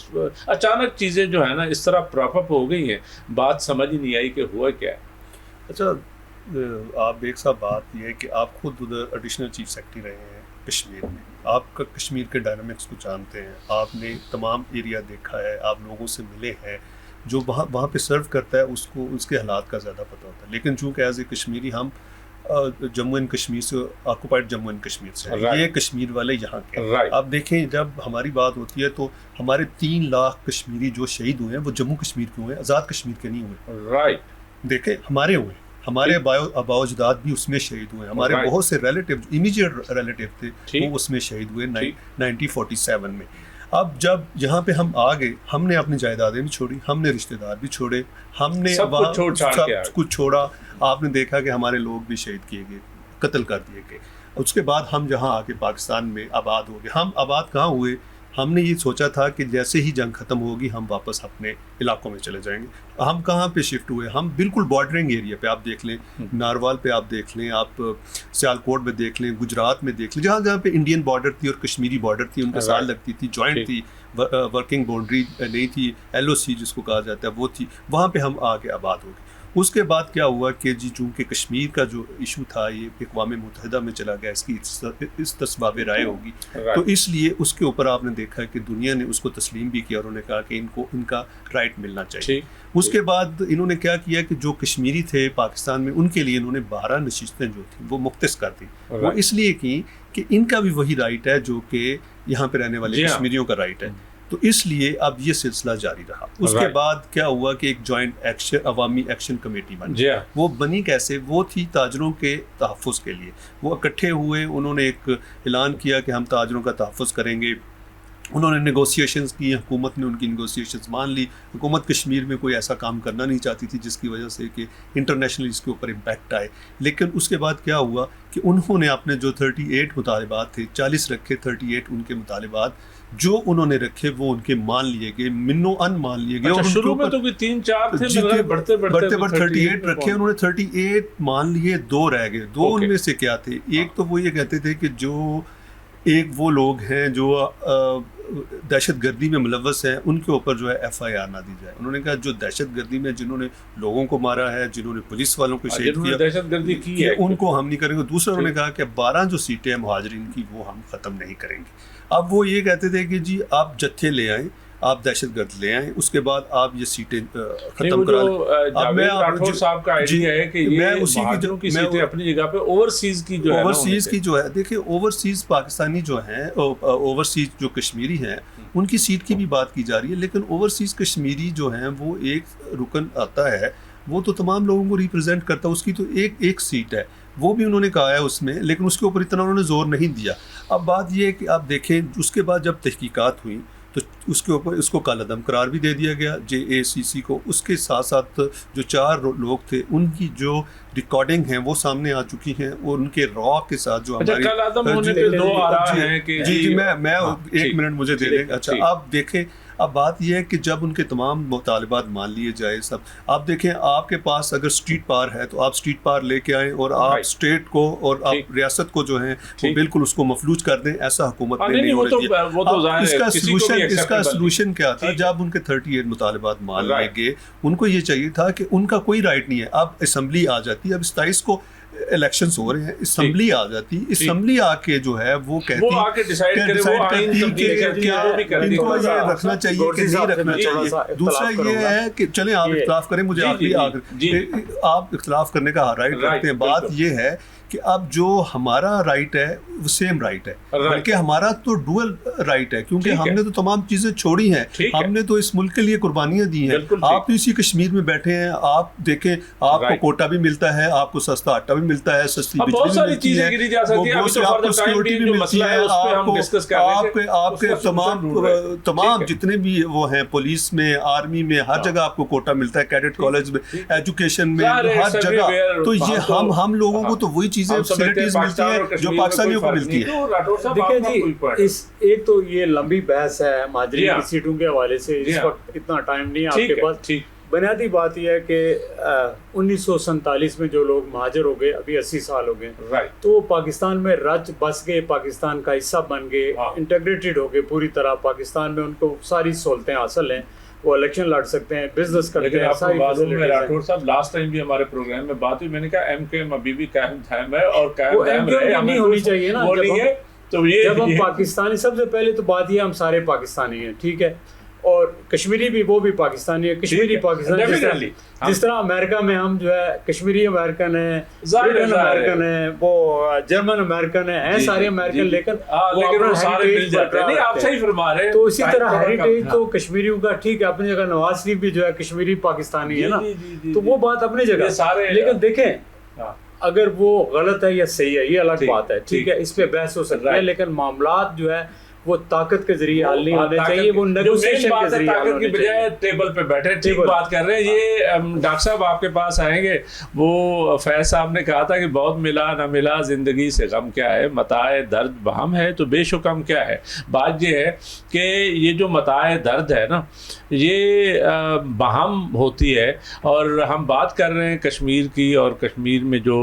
اچانک چیزیں جو ہیں نا اس طرح پراپ اپ ہو گئی ہیں، بات سمجھ ہی نہیں آئی کہ ہوا کیا ہے. اچھا، آپ ایک سا بات یہ ہے کہ آپ خود ادھر ایڈیشنل چیف سیکرٹری رہے ہیں کشمیر میں، آپ کا کشمیر کے ڈائنامکس کو جانتے ہیں، آپ نے تمام ایریا دیکھا ہے، آپ لوگوں سے ملے ہیں، جو وہاں پہ سرو کرتا ہے اس کو اس کے حالات کا زیادہ پتہ ہوتا ہے. لیکن چونکہ ایز اے کشمیری ہم جموں اینڈ کشمیر سے، آکوپائڈ جموں اینڈ کشمیر سے، یہ کشمیر والے یہاں کے. آپ دیکھیں جب ہماری بات ہوتی ہے تو ہمارے 3 لاکھ کشمیری جو شہید ہوئے ہیں وہ جموں کشمیر کے ہوئے ہیں، آزاد کشمیر کے نہیں ہوئے. دیکھیں ہمارے ہوئے، ہمارے آبا اجداد بھی اس میں شہید ہوئے، ہمارے بہت سے ریلیٹیو امیجیٹ ریلیٹیو تھے وہ اس میں شہید ہوئے 1947 میں. اب جب یہاں پہ ہم آ گئے، ہم نے اپنی جائیدادیں بھی چھوڑی، ہم نے رشتہ دار بھی چھوڑے، ہم نے سب کچھ چھوڑا. آپ نے دیکھا کہ ہمارے لوگ بھی شہید کیے گئے، قتل کر دیے گئے. اس کے بعد ہم جہاں آ کے پاکستان میں آباد ہو گئے. ہم آباد کہاں ہوئے؟ ہم نے یہ سوچا تھا کہ جیسے ہی جنگ ختم ہوگی ہم واپس اپنے علاقوں میں چلے جائیں گے. ہم کہاں پہ شفٹ ہوئے؟ ہم بالکل بارڈرنگ ایریا پہ، آپ دیکھ لیں ناروال پہ، آپ دیکھ لیں، آپ سیالکوٹ میں دیکھ لیں، گجرات میں دیکھ لیں، جہاں پہ انڈین بارڈر تھی اور کشمیری بارڈر تھی، ان کے ساتھ لگتی تھی، جوائنٹ تھی، ورکنگ باؤنڈری نہیں تھی، LOC جس کو کہا جاتا ہے وہ تھی، وہاں پہ ہم آ کے آباد ہو گئے. اس کے بعد کیا ہوا کہ چونکہ کشمیر کا جو ایشو تھا یہ اقوام متحدہ میں چلا گیا، اس کی استصواب رائے ہوگی، تو اس لیے اس کے اوپر آپ نے دیکھا کہ دنیا نے اس کو تسلیم بھی کیا اور انہوں نے کہا کہ ان کا رائٹ ملنا چاہیے. اس کے بعد انہوں نے کیا کیا کہ جو کشمیری تھے پاکستان میں ان کے لیے انہوں نے 12 نشستیں جو تھیں وہ مختص کر دی. وہ اس لیے کی کہ ان کا بھی وہی رائٹ ہے جو کہ یہاں پہ رہنے والے کشمیریوں کا رائٹ ہے. تو اس لیے اب یہ سلسلہ جاری رہا. اس کے بعد کیا ہوا کہ ایک جوائنٹ ایکشن عوامی ایکشن کمیٹی بنی. وہ بنی کیسے؟ وہ تھی تاجروں کے تحفظ کے لیے. وہ اکٹھے ہوئے، انہوں نے ایک اعلان کیا کہ ہم تاجروں کا تحفظ کریں گے. انہوں نے نیگوسیشنز کی، حکومت نے ان کی نیگوسیشنز مان لی. حکومت کشمیر میں کوئی ایسا کام کرنا نہیں چاہتی تھی جس کی وجہ سے کہ انٹرنیشنلی اس کے اوپر امپیکٹ آئے. لیکن اس کے بعد کیا ہوا کہ انہوں نے اپنے جو 38 مطالبات تھے 40 رکھے، 38 ان کے مطالبات جو انہوں نے رکھے وہ ان کے مان لیے گئے، منو ان مان لیے گئے. شروع میں تو 3-4 تھے، بڑھتے 38 رکھے انہوں نے، 38 مان لیے، 2 رہ گئے. 2 ان میں سے کیا تھے؟ ایک تو وہ یہ کہتے تھے کہ جو ایک وہ لوگ ہیں جو دہشت گردی میں ملوث ہیں ان کے اوپر جو ہے FIR نہ دی جائے. انہوں نے کہا جو دہشت گردی میں جنہوں نے لوگوں کو مارا ہے، جنہوں نے پولیس والوں کو شہید کیا، دہشت گردی کی ہے، ان کو ہم نہیں کریں گے. دوسرا انہوں نے کہا کہ 12 جو سیٹیں ہیں مہاجرین کی وہ ہم ختم نہیں کریں گے. اب وہ یہ کہتے تھے کہ جی آپ جتھے لے آئیں، آپ دہشت گرد لے آئیں، اس کے بعد آپ یہ سیٹیں ختم کرا لیں. اب میں راٹھور صاحب کا آئیڈیا ہے کہ یہ مہاجروں کی سیٹیں اپنی جگہ پہ اوورسیز کی جو ہے، اوورسیز کی جو ہے، دیکھیں اوورسیز پاکستانی جو ہیں، اوورسیز جو کشمیری ہیں ان کی سیٹ کی بھی بات کی جا رہی ہے. لیکن اوورسیز کشمیری جو ہیں وہ ایک رکن آتا ہے، وہ تو تمام لوگوں کو ریپرزینٹ کرتا ہے، اس کی تو ایک سیٹ ہے، وہ بھی انہوں نے کہا ہے اس میں، لیکن اس کے اوپر اتنا انہوں نے زور نہیں دیا. اب بات یہ ہے کہ آپ دیکھیں اس کے بعد جب تحقیقات ہوئیں تو اس کے اوپر اس کو کالعدم قرار بھی دے دیا گیا JACC کو. اس کے ساتھ ساتھ جو 4 لوگ تھے ان کی جو ریکارڈنگ ہیں وہ سامنے آ چکی ہیں, اور ان کے را کے ساتھ جو ہماری کل آدم ہونے پہ دو آراء ہیں کہ جی میں ایک منٹ مجھے دے دیں. اچھا آپ دیکھیں, اب بات یہ ہے کہ جب ان کے تمام مطالبات مان لیے جائے سب, آپ دیکھیں آپ کے پاس اگر اسٹریٹ پار ہے تو آپ اسٹریٹ پار لے کے آئیں, اور آپ اسٹیٹ کو اور آپ ریاست کو جو ہے وہ بالکل اس کو مفلوج کر دیں. ایسا حکومت میں نہیں ہونا چاہیے. اس کا سلوشن کیا تھا, جب ان کے 38 مطالبات مان لیے گئے, ان کو یہ چاہیے تھا کہ ان کا کوئی رائٹ نہیں ہے. اب اسمبلی آ جاتی ہے, اب 27 کو الیکشنز ہو رہے ہیں, اسمبلی آ جاتی, اسمبلی آ کے جو ہے وہ کہتی ان کو یہ رکھنا چاہیے کہ نہیں رکھنا چاہیے. دوسرا یہ ہے کہ چلیں آپ اختلاف کریں, مجھے آپ اختلاف کرنے کا رائٹ رکھتے ہیں. بات یہ ہے کہ اب جو ہمارا رائٹ ہے وہ سیم رائٹ ہے, بلکہ ہمارا تو ڈوئل رائٹ ہے, کیونکہ ہم نے تو تمام چیزیں چھوڑی ہیں, ہم نے تو اس ملک کے لیے قربانیاں دی ہیں. آپ اسی کشمیر میں بیٹھے ہیں, آپ دیکھیں آپ کو کوٹا بھی ملتا ہے, آپ کو سستا آٹا بھی ملتا ہے, سستی بجلی بھی ملتی ہے, آپ کو سیکورٹی بھی ملتی ہے, آپ کے تمام جتنے بھی وہ ہیں پولیس میں, آرمی میں, ہر جگہ آپ کو کوٹا ملتا ہے, کیڈٹ کالج میں, ایجوکیشن میں, ہر جگہ. تو یہ ہم لوگوں کو تو وہی چیزیں فیسلٹیز ملتی ہیں جو پاکستانیوں کو ملتی ہے. دیکھیں جی, ایک تو یہ لمبی بحث ہے مہاجرین کی سیٹوں کے حوالے سے, اس وقت اتنا ٹائم نہیں ہے آپ کے پاس. بنیادی بات یہ ہے کہ 1947 میں جو لوگ مہاجر ہو گئے, ابھی 80 سال ہو گئے, تو پاکستان میں رچ بس گئے, پاکستان کا حصہ بن گئے, انٹیگریٹڈ ہو گئے پوری طرح. پاکستان میں ان کو ساری سہولتیں حاصل ہیں, وہ الیکشن لڑ سکتے ہیں, بزنس کرتے ہیں, ساری فیسلٹیز. راٹھور صاحب لاسٹ ٹائم بھی ہمارے پروگرام میں بات ہوئی, میں نے کہا ایم کے ایم ابھی بھی قائم دائم ہے, اور قائم دائم رہے, نہیں ہونی چاہیے نا. تو یہ جب ہم پاکستانی, سب سے پہلے تو بات یہ ہم سارے پاکستانی ہیں, ٹھیک ہے, اور کشمیری بھی, وہ بھی پاکستانی ہے, کشمیری پاکستانی. جس طرح امریکہ میں ہم جو ہے کشمیری امریکن ہیں, برٹن امریکن ہیں, وہ جرمن امریکن ہیں, سارے امریکن, لیکن وہ سارے مل جاتے ہیں. آپ صحیح فرما رہے ہیں. تو اسی طرح ہیریٹیج تو کشمیریوں کا ٹھیک ہے اپنی جگہ, نواز شریف بھی جو ہے کشمیری پاکستانی ہے نا, تو وہ بات اپنی جگہ. لیکن دیکھیں اگر وہ غلط ہے یا صحیح ہے یہ الگ بات ہے, ٹھیک ہے, اس پہ بحث ہو سکتا ہے, لیکن معاملات جو ہے وہ طاقت کے ذریعے حل نہیں ہونے چاہیے, وہ نیگوسیشن کے ذریعے حل ہونے چاہیے. بجائے ٹیبل پہ بیٹھے ٹھیک بات کر رہے ہیں. یہ ڈاکٹر صاحب آپ کے پاس آئیں گے, وہ فیض صاحب نے کہا تھا کہ بہت ملا نہ ملا زندگی سے غم کیا ہے, متاع درد بہم ہے تو بے شکم کیا ہے. بات یہ ہے کہ یہ جو متاع درد ہے نا, یہ بہم ہوتی ہے, اور ہم بات کر رہے ہیں کشمیر کی, اور کشمیر میں جو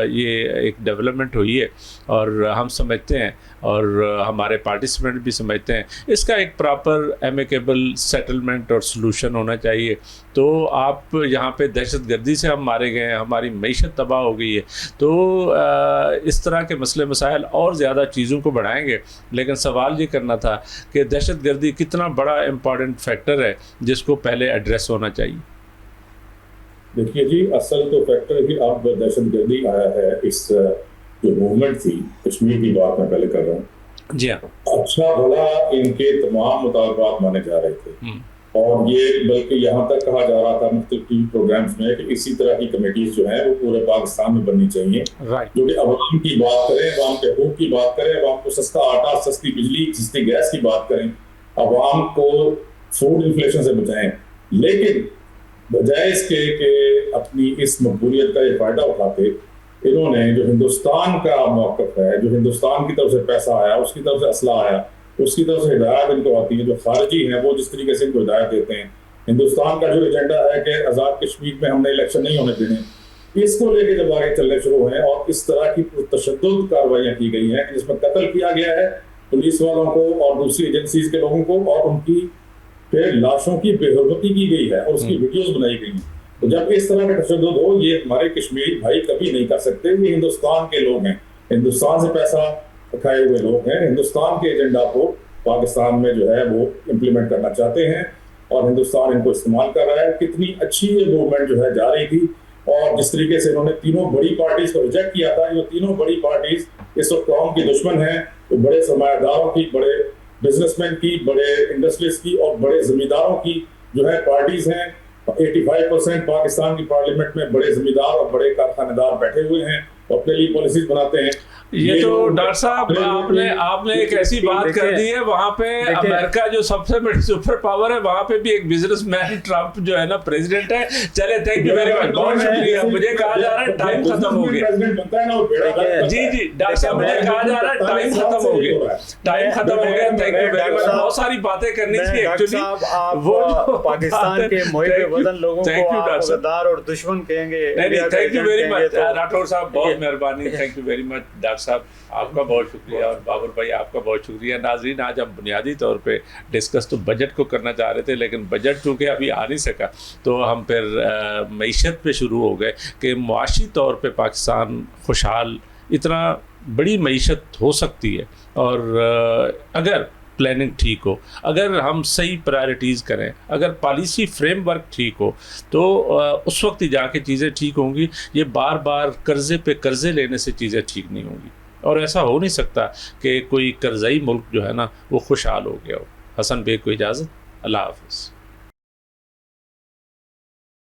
یہ ایک ڈیولپمنٹ ہوئی ہے, اور ہم سمجھتے ہیں اور ہمارے پارٹیسپینٹ بھی سمجھتے ہیں اس کا ایک پراپر ایمیکیبل سیٹلمنٹ اور سلوشن ہونا چاہیے. تو آپ یہاں پہ دہشت گردی سے ہم مارے گئے ہیں, ہماری معیشت تباہ ہو گئی ہے, تو اس طرح کے مسئلے مسائل اور زیادہ چیزوں کو بڑھائیں گے. لیکن سوال یہ کرنا تھا کہ دہشت گردی کتنا بڑا امپورٹنٹ فیکٹر ہے جس کو پہلے ایڈریس ہونا چاہیے. دیکھیے جی, اصل تو فیکٹر ہی اب دہشت گردی آیا ہے. اس جو موومنٹ تھی کشمیر کی بات میں پہلے کر رہا ہوں, جی ہاں, اچھا بھلا ان کے تمام مطالبات مانے جا رہے تھے, اور یہ بلکہ یہاں تک کہا جا رہا تھا مختلف ٹی وی پروگرامز میں کہ اسی طرح کی کمیٹیز جو ہیں وہ پورے پاکستان میں بننی چاہیے, جو کہ عوام کی بات کریں, عوام کے حقوق کی بات کریں, عوام کو سستا آٹا, سستی بجلی, سستی گیس کی بات کریں, عوام کو فوڈ انفلیشن سے بچائیں. لیکن بجائے اس کے کہ اپنی اس مقبولیت کا یہ فائدہ اٹھاتے, انہوں نے جو ہندوستان کا موقف ہے, جو ہندوستان کی طرف سے پیسہ آیا, اس کی طرف سے اسلحہ آیا, اس کی طرف سے ہدایات ان کو آتی ہے, جو خارجی ہیں وہ جس طریقے سے ان کو ہدایت دیتے ہیں, ہندوستان کا جو ایجنڈا ہے کہ آزاد کشمیر میں ہم نے الیکشن نہیں ہونے دینے, اس کو لے کے جب آگے چلنے شروع ہیں, اور اس طرح کی تشدد کارروائیاں کی گئی ہیں جس میں قتل کیا گیا ہے پولیس والوں کو اور دوسری ایجنسیز کے لوگوں کو, اور ان کی پھر لاشوں کی بے حرمتی کی گئی ہے, اور اس کی ویڈیوز بنائی گئی ہیں. تو جب اس طرح کا تشدد ہو, یہ ہمارے کشمیری بھائی کبھی نہیں کر سکتے. یہ ہندوستان کے لوگ ہیں, ہندوستان سے پیسہ کھائے ہوئے لوگ ہیں, ہندوستان کے ایجنڈا کو پاکستان میں جو ہے وہ امپلیمنٹ کرنا چاہتے ہیں, اور ہندوستان ان کو استعمال کر رہا ہے. کتنی اچھی یہ موومنٹ جو ہے جا رہی تھی, اور جس طریقے سے انہوں نے تینوں بڑی پارٹیز کو ریجیکٹ کیا تھا. یہ تینوں بڑی پارٹیز اس وقت قوم کی دشمن ہیں, تو بڑے سرمایہ داروں کی, بڑے بزنس مین کی, بڑے انڈسٹریز کی, اور بڑے زمینداروں کی جو ہے پارٹیز ہیں. 85% پاکستان کی پارلیمنٹ میں بڑے زمیندار اور بڑے کارخانہ دار بیٹھے ہوئے ہیں, اور اپنے لیے پالیسیز بناتے ہیں. یہ تو ڈاکٹر صاحب آپ نے ایک ایسی بات کر دی ہے, وہاں پہ امریکہ جو سب سے بڑی سپر پاور ہے, وہاں پہ بھی ایک بزنس مین ٹرمپ جو ہے نا پریزیڈنٹ ہے. چلے تھینک یو ویری مچ, بہت شکریہ. مجھے کہا جا رہا ہے ٹائم ختم ہو گیا. جی ڈاکٹر صاحب مجھے کہا جا رہا ہے ٹائم ختم ہو گیا, ٹائم ختم ہو گیا. تھینک یو ویری مچ. بہت ساری باتیں کرنی تھی ایکچولی. وہ پاکستان کے محب وطن لوگوں کو غدار اور دشمن کہیں گے. تھینک یو ویری مچ راٹھور صاحب, بہت مہربانی. Thank you very much doctor صاحب, آپ کا بہت شکریہ, اور بابر بھائی آپ کا بہت شکریہ. ناظرین, آج ہم بنیادی طور پہ ڈسکس تو بجٹ کو کرنا چاہ رہے تھے, لیکن بجٹ چونکہ ابھی آ نہیں سکا تو ہم پھر معیشت پہ شروع ہو گئے کہ معاشی طور پہ پاکستان خوشحال, اتنا بڑی معیشت ہو سکتی ہے. اور اگر پلاننگ ٹھیک ہو, اگر ہم صحیح پرائرٹیز کریں, اگر پالیسی فریم ورک ٹھیک ہو, تو اس وقت ہی جا کے چیزیں ٹھیک ہوں گی. یہ بار بار قرضے پہ قرضے لینے سے چیزیں ٹھیک نہیں ہوں گی, اور ایسا ہو نہیں سکتا کہ کوئی قرضائی ملک جو ہے نا وہ خوشحال ہو گیا ہو. حسن بیگ کو اجازت, اللہ حافظ.